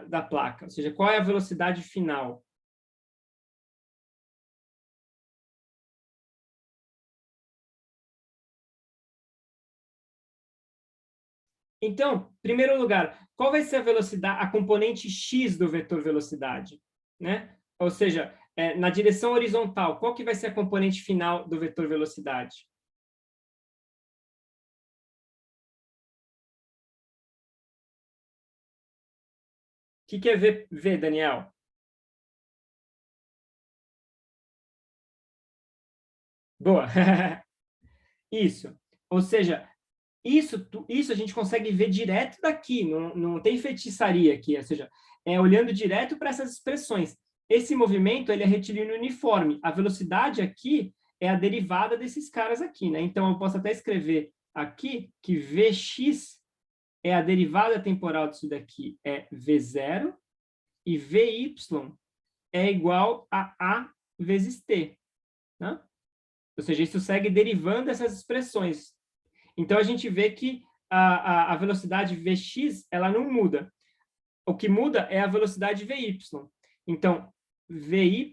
da placa. Ou seja, qual é a velocidade final? Então, em primeiro lugar, qual vai ser a velocidade, a componente x do vetor velocidade? Né? Ou seja, na direção horizontal, qual que vai ser a componente final do vetor velocidade? O que é V, Daniel? Boa. Isso. Ou seja, isso a gente consegue ver direto daqui, não tem feitiçaria aqui, ou seja, olhando direto para essas expressões. esse movimento ele é retilíneo uniforme. A velocidade aqui é a derivada desses caras aqui, né? Então, eu posso até escrever aqui que Vx é a derivada temporal disso daqui, é V0, e Vy é igual a A vezes T, né? Ou seja, isso segue derivando essas expressões. Então, a gente vê que a velocidade Vx, ela não muda. O que muda é a velocidade Vy. Então, Vy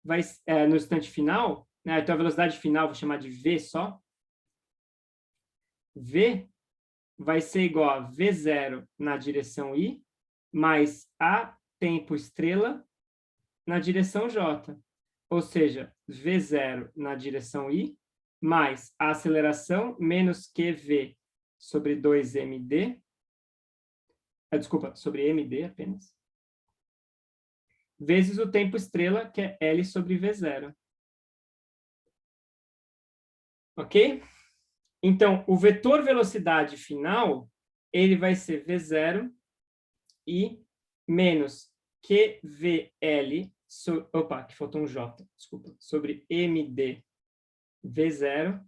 vai, no instante final, né? Então, a velocidade final, vou chamar de V só. V vai ser igual a V0 na direção I, mais A tempo estrela na direção J. Ou seja, V0 na direção I, mais a aceleração menos QV sobre 2md, desculpa, sobre md apenas, vezes o tempo estrela, que é L sobre V0. Ok? Então, o vetor velocidade final, ele vai ser V0 e menos QVL, opa, que faltou um J, desculpa, sobre MD V0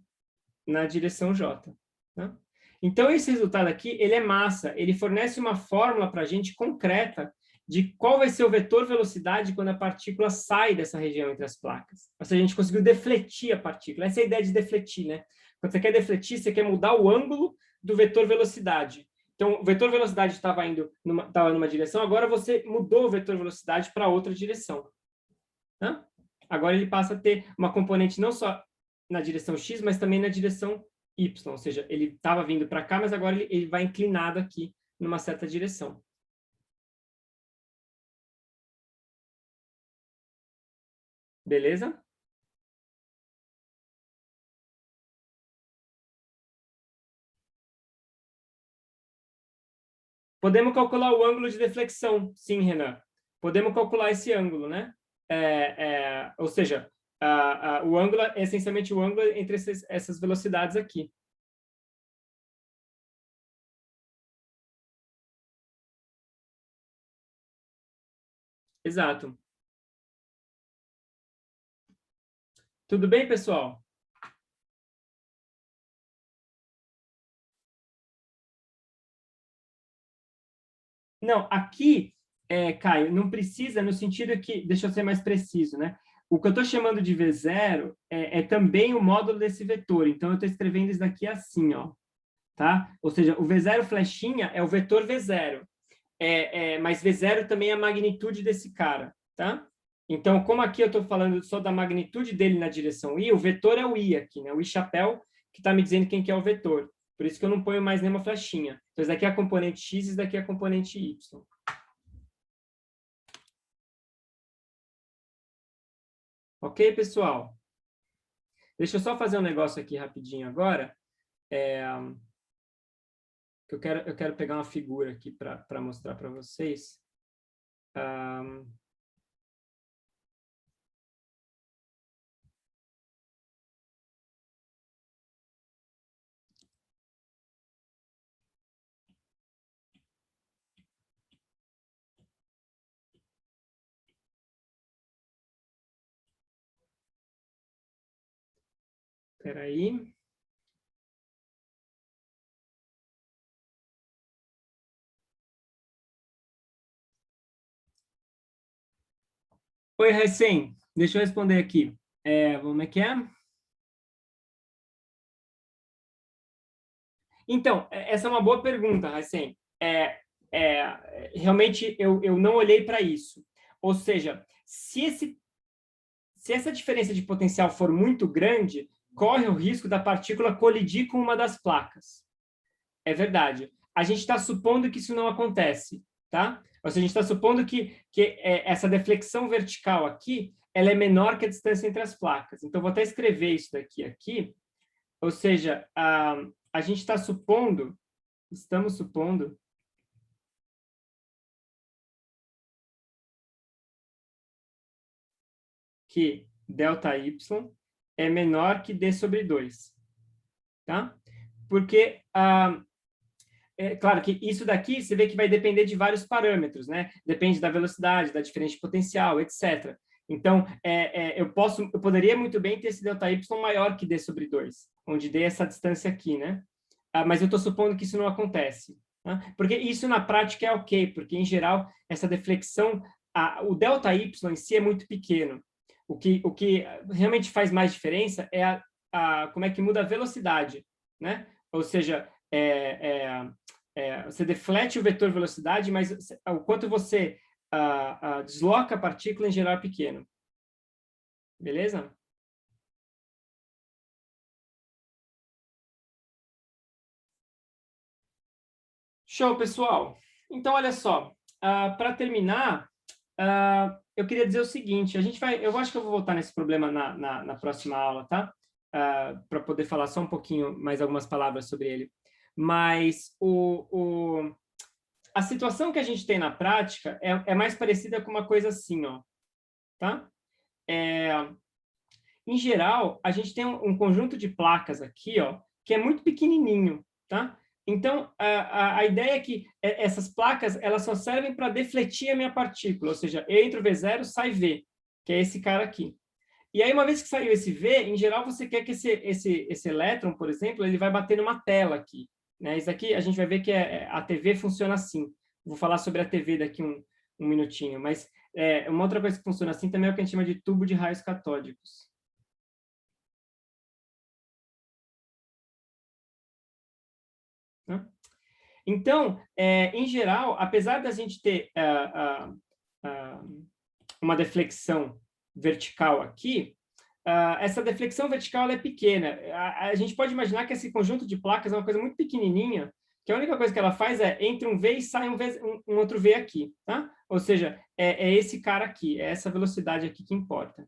na direção J. Tá? Então, esse resultado aqui, ele é massa, ele fornece uma fórmula para a gente concreta de qual vai ser o vetor velocidade quando a partícula sai dessa região entre as placas. Ou seja, a gente conseguiu defletir a partícula. Essa é a ideia de defletir, né? Quando você quer defletir, você quer mudar o ângulo do vetor velocidade. Então, o vetor velocidade estava indo numa direção, agora você mudou o vetor velocidade para outra direção. Tá? Agora ele passa a ter uma componente não só na direção X, mas também na direção Y. Ou seja, ele estava vindo para cá, mas agora ele vai inclinado aqui numa certa direção. Beleza? Podemos calcular o ângulo de deflexão, sim, Renan. Podemos calcular esse ângulo, né? Ou seja, o ângulo é essencialmente o ângulo entre essas velocidades aqui. Exato. Tudo bem, pessoal? Não, aqui, Caio, não precisa no sentido que, deixa eu ser mais preciso, né? O que eu estou chamando de V0 é também o módulo desse vetor. Então, eu estou escrevendo isso daqui assim, ó. Tá? Ou seja, o V0 flechinha é o vetor V0. Mas V0 também é a magnitude desse cara, tá? Então, como aqui eu estou falando só da magnitude dele na direção I, o vetor é o I aqui, né? O I chapéu que está me dizendo quem que é o vetor. Por isso que eu não ponho mais nenhuma flechinha. Então, isso daqui é a componente X, isso daqui é a componente Y. Ok, pessoal? Deixa eu só fazer um negócio aqui rapidinho agora. Eu quero pegar uma figura aqui para mostrar para vocês. Espera aí. Oi, Recém. Deixa eu responder aqui. Como é que é? Então, essa é uma boa pergunta, Recém. Realmente, eu não olhei para isso. Ou seja, se essa diferença de potencial for muito grande, corre o risco da partícula colidir com uma das placas. É verdade. A gente está supondo que isso não acontece, tá? Ou seja, a gente está supondo que essa deflexão vertical aqui, ela é menor que a distância entre as placas. Então, vou até escrever isso daqui aqui. Ou seja, a gente está supondo, estamos supondo que ΔY é menor que D sobre 2. Tá? Porque é claro que isso daqui, você vê que vai depender de vários parâmetros, né? Depende da velocidade, da diferença de potencial, etc. Então, eu poderia muito bem ter esse ΔY maior que D sobre 2, onde D é essa distância aqui, né? Mas eu estou supondo que isso não acontece. Tá? Porque isso na prática é ok, porque em geral essa deflexão, o ΔY em si é muito pequeno. O que realmente faz mais diferença é como é que muda a velocidade, né? Ou seja, você deflete o vetor velocidade, mas o quanto você desloca a partícula em geral é pequeno. Beleza? Show, pessoal. Então, olha só, para terminar, eu queria dizer o seguinte, eu acho que eu vou voltar nesse problema na próxima aula, tá? Para poder falar só um pouquinho, mais algumas palavras sobre ele. Mas a situação que a gente tem na prática é mais parecida com uma coisa assim, ó, tá? Em geral, a gente tem um conjunto de placas aqui, ó, que é muito pequenininho, tá? Então, a ideia é que essas placas, elas só servem para defletir a minha partícula, ou seja, eu entro V0, sai V, que é esse cara aqui. E aí, uma vez que saiu esse V, em geral, você quer que esse elétron, por exemplo, ele vai bater numa tela aqui, né? Isso aqui, a gente vai ver que a TV funciona assim. Vou falar sobre a TV daqui um minutinho, mas uma outra coisa que funciona assim também é o que a gente chama de tubo de raios catódicos. Então, em geral, apesar da gente ter uma deflexão vertical aqui, essa deflexão vertical é pequena. A gente pode imaginar que esse conjunto de placas é uma coisa muito pequenininha, que a única coisa que ela faz é entre um V e sai um outro V aqui, tá? Ou seja, é esse cara aqui, é essa velocidade aqui que importa.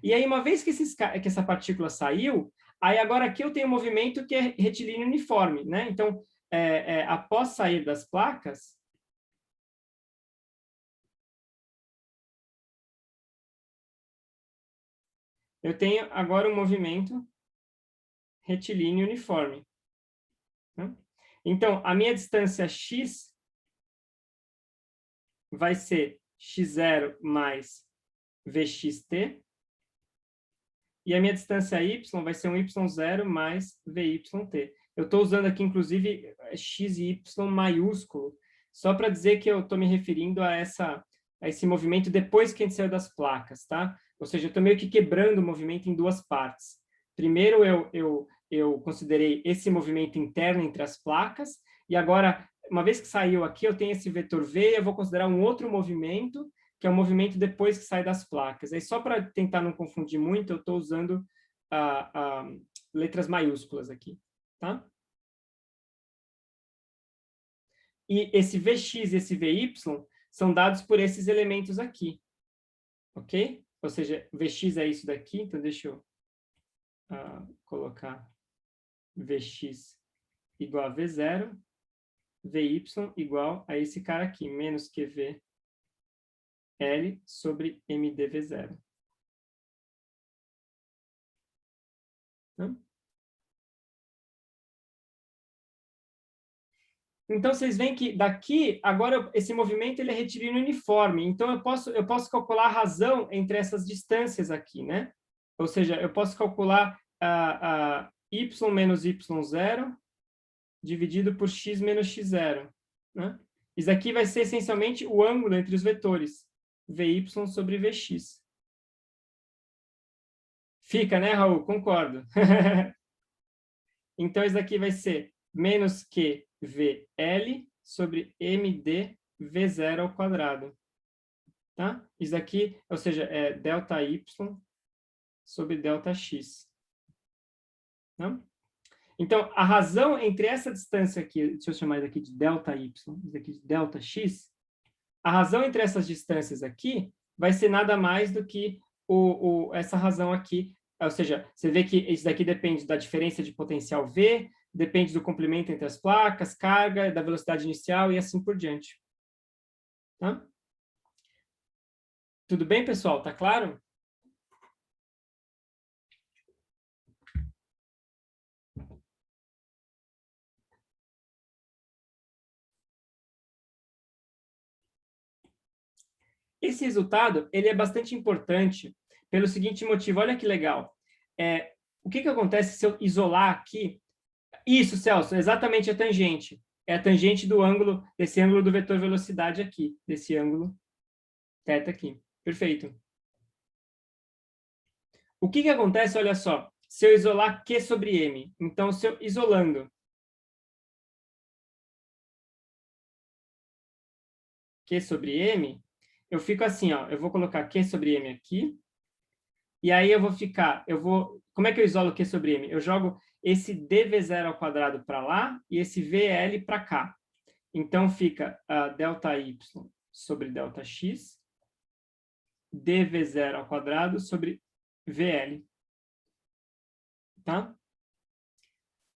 E aí, uma vez que essa partícula saiu, aí agora aqui eu tenho um movimento que é retilíneo uniforme, né? Então, após sair das placas, eu tenho agora um movimento retilíneo uniforme. Né? Então, a minha distância x vai ser x0 mais vxt, e a minha distância y vai ser um y0 mais vyt. Eu estou usando aqui, inclusive, x e y maiúsculo, só para dizer que eu estou me referindo a esse movimento depois que a gente saiu das placas, tá? Ou seja, eu estou meio que quebrando o movimento em duas partes. Primeiro, eu considerei esse movimento interno entre as placas, e agora, uma vez que saiu aqui, eu tenho esse vetor V, eu vou considerar um outro movimento, que é o movimento depois que sai das placas. Aí, só para tentar não confundir muito, eu estou usando letras maiúsculas aqui, tá? E esse Vx e esse Vy são dados por esses elementos aqui, ok? Ou seja, Vx é isso daqui, então deixa eu colocar Vx igual a V0, Vy igual a esse cara aqui, menos QV L sobre MdV0. Então, vocês veem que daqui, agora, esse movimento ele é retilíneo uniforme. Então, eu posso calcular a razão entre essas distâncias aqui, né? Ou seja, eu posso calcular y menos y0 dividido por x menos x0. Né? Isso aqui vai ser, essencialmente, o ângulo entre os vetores, Vy sobre Vx. Fica, né, Raul? Concordo. Então, isso daqui vai ser menos QVL sobre MdV0 ao quadrado. Tá? Isso aqui, ou seja, é ΔY sobre ΔX. Tá? Então, a razão entre essa distância aqui, deixa eu chamar isso aqui de ΔY, isso aqui de ΔX, a razão entre essas distâncias aqui vai ser nada mais do que essa razão aqui. Ou seja, você vê que isso daqui depende da diferença de potencial V, depende do comprimento entre as placas, carga, da velocidade inicial e assim por diante. Tá? Tudo bem, pessoal? Tá claro? Esse resultado, ele é bastante importante pelo seguinte motivo, olha que legal. O que acontece se eu isolar aqui? Isso, Celso, exatamente a tangente. É a tangente do ângulo, desse ângulo do vetor velocidade aqui, desse ângulo θ aqui. Perfeito. O que acontece, olha só, se eu isolar Q sobre M? Então, se eu isolando Q sobre M, eu fico assim, ó, eu vou colocar Q sobre M aqui, e aí eu vou ficar, como é que eu isolo Q sobre M? Eu jogo esse dv0 ao quadrado para lá e esse VL para cá. Então, fica ΔY sobre ΔX, dv0 ao quadrado sobre VL. Tá?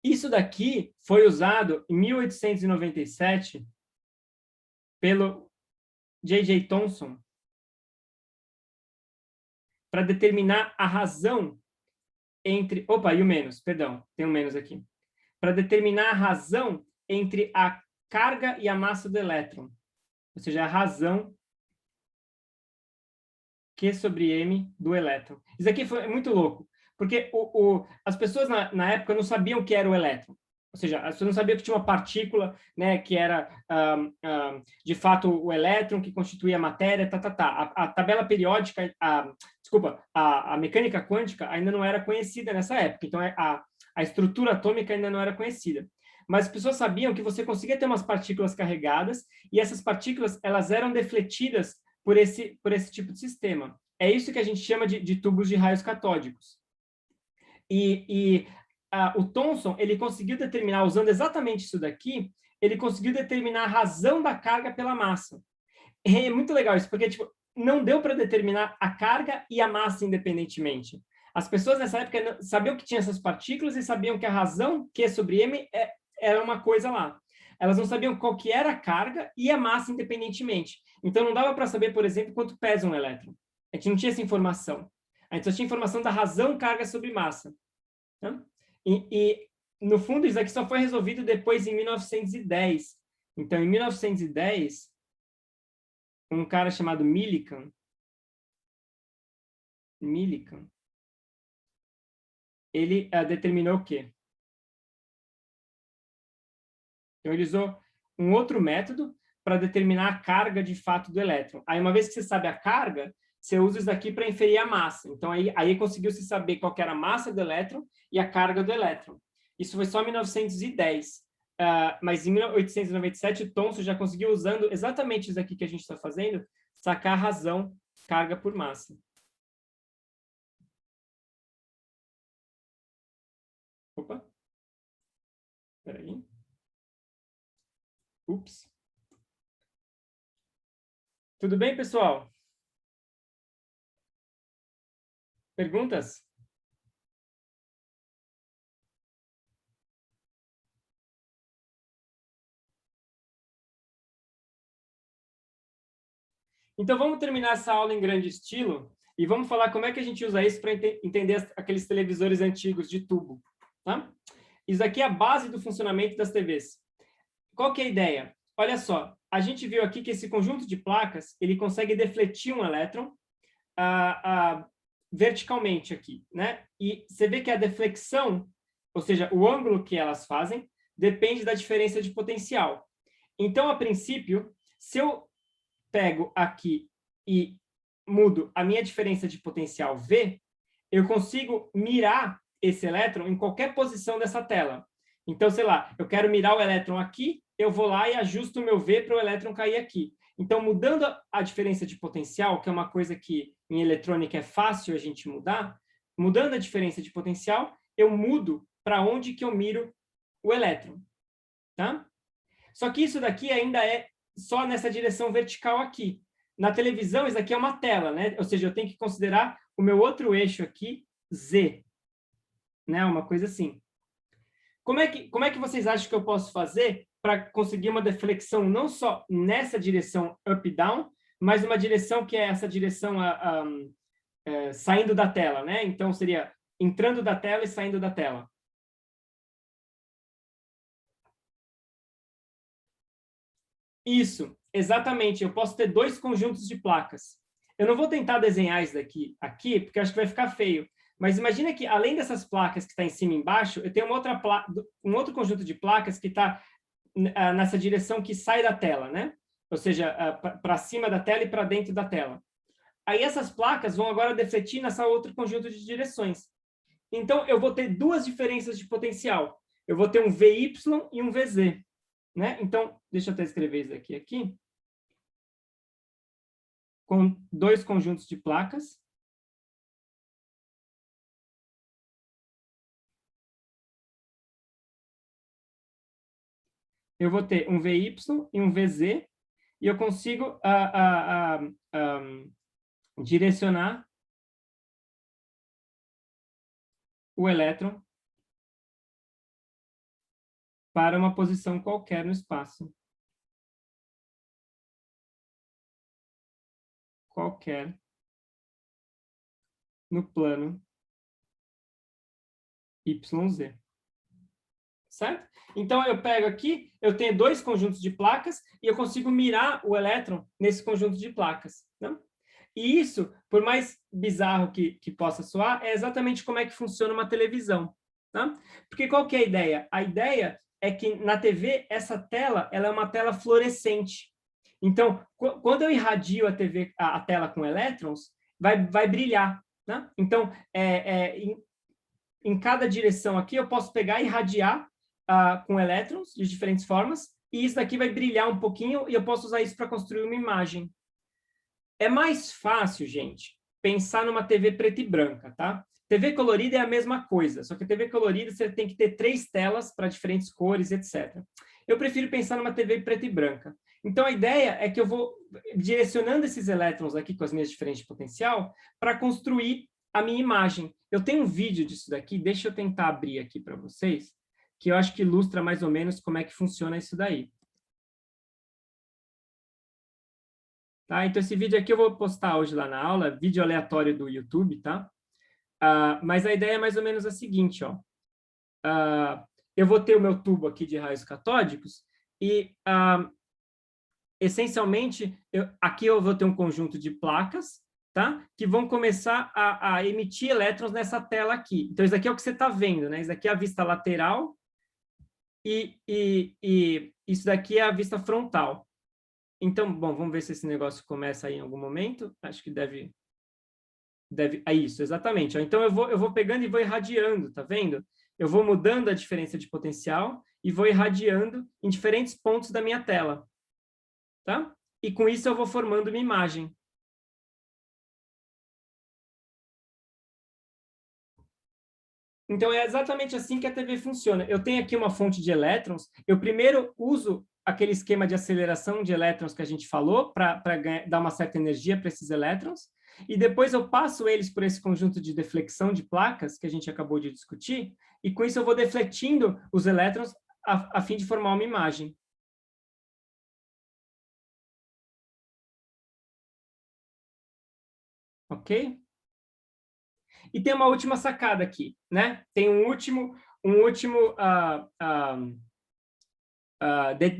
Isso daqui foi usado em 1897 pelo J.J. Thomson para determinar a razão entre... Opa, e o menos, perdão, tem um menos aqui. Para determinar a razão entre a carga e a massa do elétron. Ou seja, a razão Q sobre M do elétron. Isso aqui foi muito louco, porque as pessoas na época não sabiam o que era o elétron. Ou seja, as pessoas não sabiam que tinha uma partícula, né, que era, de fato, o elétron que constituía a matéria, A tabela periódica, desculpa, a mecânica quântica ainda não era conhecida nessa época. Então, a estrutura atômica ainda não era conhecida. Mas as pessoas sabiam que você conseguia ter umas partículas carregadas e essas partículas elas eram defletidas por esse tipo de sistema. É isso que a gente chama de tubos de raios catódicos. O Thomson, ele conseguiu determinar, usando exatamente isso daqui, ele conseguiu determinar a razão da carga pela massa. É muito legal isso, porque tipo, não deu para determinar a carga e a massa independentemente. As pessoas nessa época sabiam que tinha essas partículas e sabiam que a razão Q sobre M era uma coisa lá. Elas não sabiam qual que era a carga e a massa independentemente. Então, não dava para saber, por exemplo, quanto pesa um elétron. A gente não tinha essa informação. A gente só tinha informação da razão carga sobre massa. Tá? No fundo, isso aqui só foi resolvido depois, em 1910. Então, em 1910, um cara chamado Millikan, ele determinou o quê? Então, ele usou um outro método para determinar a carga de fato do elétron. Aí, uma vez que você sabe a carga, você usa isso daqui para inferir a massa. Então, aí conseguiu-se saber qual que era a massa do elétron e a carga do elétron. Isso foi só em 1910. Mas em 1897, o Thomson já conseguiu, usando exatamente isso aqui que a gente está fazendo, sacar a razão carga por massa. Opa. Espera aí. Ups. Tudo bem, pessoal? Perguntas? Então, vamos terminar essa aula em grande estilo e vamos falar como é que a gente usa isso para entender aqueles televisores antigos de tubo. Tá? Isso aqui é a base do funcionamento das TVs. Qual que é a ideia? Olha só, a gente viu aqui que esse conjunto de placas, ele consegue defletir um elétron verticalmente aqui, né? E você vê que a deflexão, ou seja, o ângulo que elas fazem, depende da diferença de potencial. Então, a princípio, se eu pego aqui e mudo a minha diferença de potencial V, eu consigo mirar esse elétron em qualquer posição dessa tela. Então, sei lá, eu quero mirar o elétron aqui, eu vou lá e ajusto o meu V para o elétron cair aqui. Então, mudando a diferença de potencial, que é uma coisa que em eletrônica é fácil a gente mudar, mudando a diferença de potencial, eu mudo para onde que eu miro o elétron. Tá? Só que isso daqui ainda é só nessa direção vertical aqui. Na televisão, isso aqui é uma tela, né? Ou seja, eu tenho que considerar o meu outro eixo aqui, Z. Né? Uma coisa assim. Como é que vocês acham que eu posso fazer para conseguir uma deflexão não só nessa direção up-down, mas uma direção que é essa direção saindo da tela, né? Então, seria entrando da tela e saindo da tela. Isso, exatamente. Eu posso ter 2 conjuntos de placas. Eu não vou tentar desenhar isso daqui, porque eu acho que vai ficar feio. Mas imagina que, além dessas placas que está em cima e embaixo, eu tenho um outro conjunto de placas que está nessa direção que sai da tela, né? Ou seja, para cima da tela e para dentro da tela. Aí essas placas vão agora defletir nessa outro conjunto de direções. Então, eu vou ter 2 diferenças de potencial. Eu vou ter um VY e um VZ. Né? Então, deixa eu até escrever isso aqui. Com 2 conjuntos de placas. Eu vou ter um VY e um VZ, e eu consigo direcionar o elétron para uma posição qualquer no espaço. Qualquer no plano YZ. Certo? Então, eu pego aqui, eu tenho 2 conjuntos de placas e eu consigo mirar o elétron nesse conjunto de placas. Né? E isso, por mais bizarro que possa soar, é exatamente como é que funciona uma televisão. Tá? Porque qual que é a ideia? A ideia é que na TV, essa tela ela é uma tela fluorescente. Então, quando eu irradio a tela com elétrons, vai brilhar. Né? Então, em cada direção aqui, eu posso pegar e irradiar com elétrons de diferentes formas, e isso daqui vai brilhar um pouquinho, e eu posso usar isso para construir uma imagem. É mais fácil, gente, pensar numa TV preta e branca, tá? TV colorida é a mesma coisa, só que a TV colorida você tem que ter 3 telas para diferentes cores, etc. Eu prefiro pensar numa TV preta e branca. Então, a ideia é que eu vou direcionando esses elétrons aqui com as minhas diferentes de potencial para construir a minha imagem. Eu tenho um vídeo disso daqui, deixa eu tentar abrir aqui para vocês, que eu acho que ilustra mais ou menos como é que funciona isso daí. Tá? Então, esse vídeo aqui eu vou postar hoje lá na aula, vídeo aleatório do YouTube, tá? Mas a ideia é mais ou menos a seguinte, ó. Eu vou ter o meu tubo aqui de raios catódicos e, essencialmente, aqui eu vou ter um conjunto de placas, tá? Que vão começar a emitir elétrons nessa tela aqui. Então, isso aqui é o que você está vendo, né? Isso daqui é a vista lateral e isso daqui é a vista frontal. Então, bom, vamos ver se esse negócio começa aí em algum momento. Acho que deve... isso, exatamente. Então, eu vou pegando e vou irradiando, tá vendo? Eu vou mudando a diferença de potencial e vou irradiando em diferentes pontos da minha tela. Tá? E com isso eu vou formando uma imagem. Então, é exatamente assim que a TV funciona. Eu tenho aqui uma fonte de elétrons, eu primeiro uso aquele esquema de aceleração de elétrons que a gente falou para dar uma certa energia para esses elétrons, e depois eu passo eles por esse conjunto de deflexão de placas que a gente acabou de discutir, e com isso eu vou defletindo os elétrons a fim de formar uma imagem. Ok? E tem uma última sacada aqui, né? Tem um último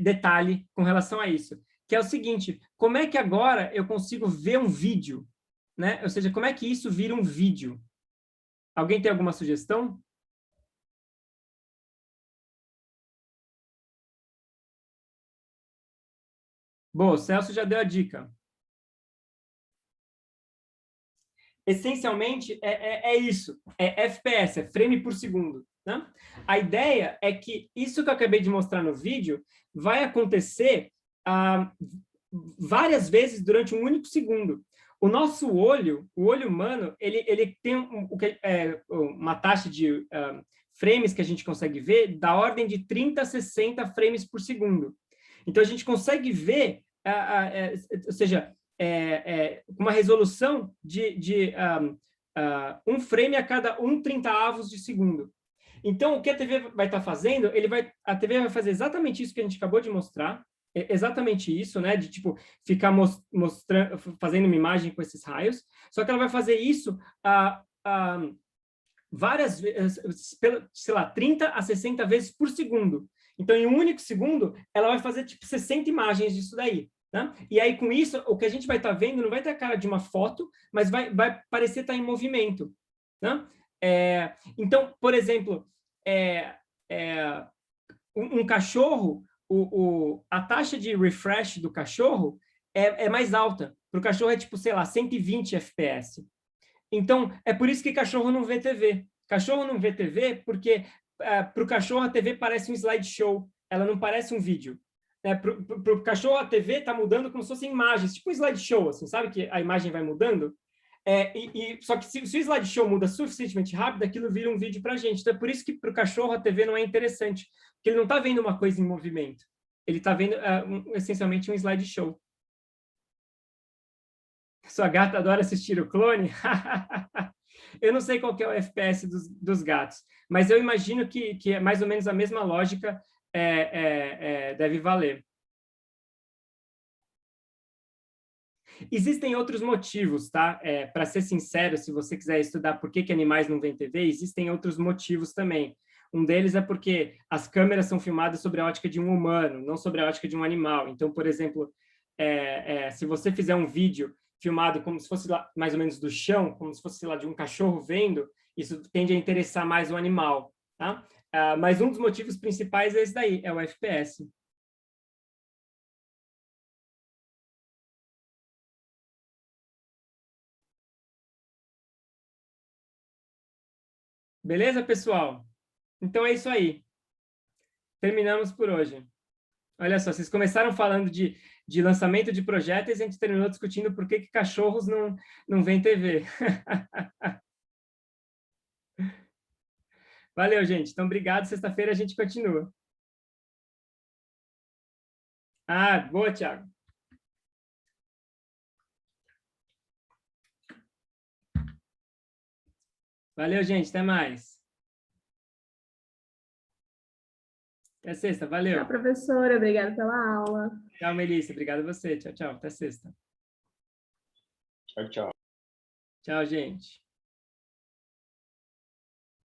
detalhe com relação a isso, que é o seguinte: como é que agora eu consigo ver um vídeo, né? Ou seja, como é que isso vira um vídeo? Alguém tem alguma sugestão? Bom, o Celso já deu a dica. Essencialmente, é isso, é FPS, é frame por segundo. Né? A ideia é que isso que eu acabei de mostrar no vídeo vai acontecer várias vezes durante um único segundo. O nosso olho, o olho humano, ele tem uma taxa de frames que a gente consegue ver da ordem de 30 a 60 frames por segundo. Então, a gente consegue ver, ou seja, uma resolução de um frame a cada 1/30 de segundo. Então, o que a TV vai estar fazendo, a TV vai fazer exatamente isso que a gente acabou de mostrar, exatamente isso, né, de tipo ficar mostrando, fazendo uma imagem com esses raios, só que ela vai fazer isso várias vezes, sei lá, 30 a 60 vezes por segundo. Então, em um único segundo, ela vai fazer, tipo, 60 imagens disso daí. Né? E aí, com isso, o que a gente vai estar vendo não vai ter a cara de uma foto, mas vai parecer estar em movimento. Né? Então, por exemplo, um cachorro, a taxa de refresh do cachorro é mais alta. Para o cachorro é tipo, sei lá, 120 FPS. Então, é por isso que cachorro não vê TV. Cachorro não vê TV porque para o cachorro a TV parece um slideshow, ela não parece um vídeo. Para o cachorro a TV está mudando como se fossem imagens, tipo um slideshow, assim, sabe que a imagem vai mudando? Só que se o slideshow muda suficientemente rápido, aquilo vira um vídeo para a gente. Então é por isso que para o cachorro a TV não é interessante, porque ele não está vendo uma coisa em movimento. Ele está vendo essencialmente um slideshow. Sua gata adora assistir o Clone? Eu não sei qual que é o FPS dos gatos, mas eu imagino que é mais ou menos a mesma lógica deve valer. Existem outros motivos, tá? Para ser sincero, se você quiser estudar por que animais não veem TV, existem outros motivos também. Um deles é porque as câmeras são filmadas sobre a ótica de um humano, não sobre a ótica de um animal. Então, por exemplo, se você fizer um vídeo filmado como se fosse lá, mais ou menos do chão, como se fosse lá de um cachorro vendo, isso tende a interessar mais o animal, tá? Mas um dos motivos principais é esse daí, é o FPS. Beleza, pessoal? Então é isso aí. Terminamos por hoje. Olha só, vocês começaram falando de lançamento de projéteis e a gente terminou discutindo por que cachorros não veem TV. Valeu, gente. Então, obrigado. Sexta-feira a gente continua. Boa, Thiago. Valeu, gente. Até mais. Até sexta. Valeu. Tchau, professora. Obrigada pela aula. Tchau, Melissa. Obrigado a você. Tchau, tchau. Até sexta. Tchau, tchau. Tchau, gente.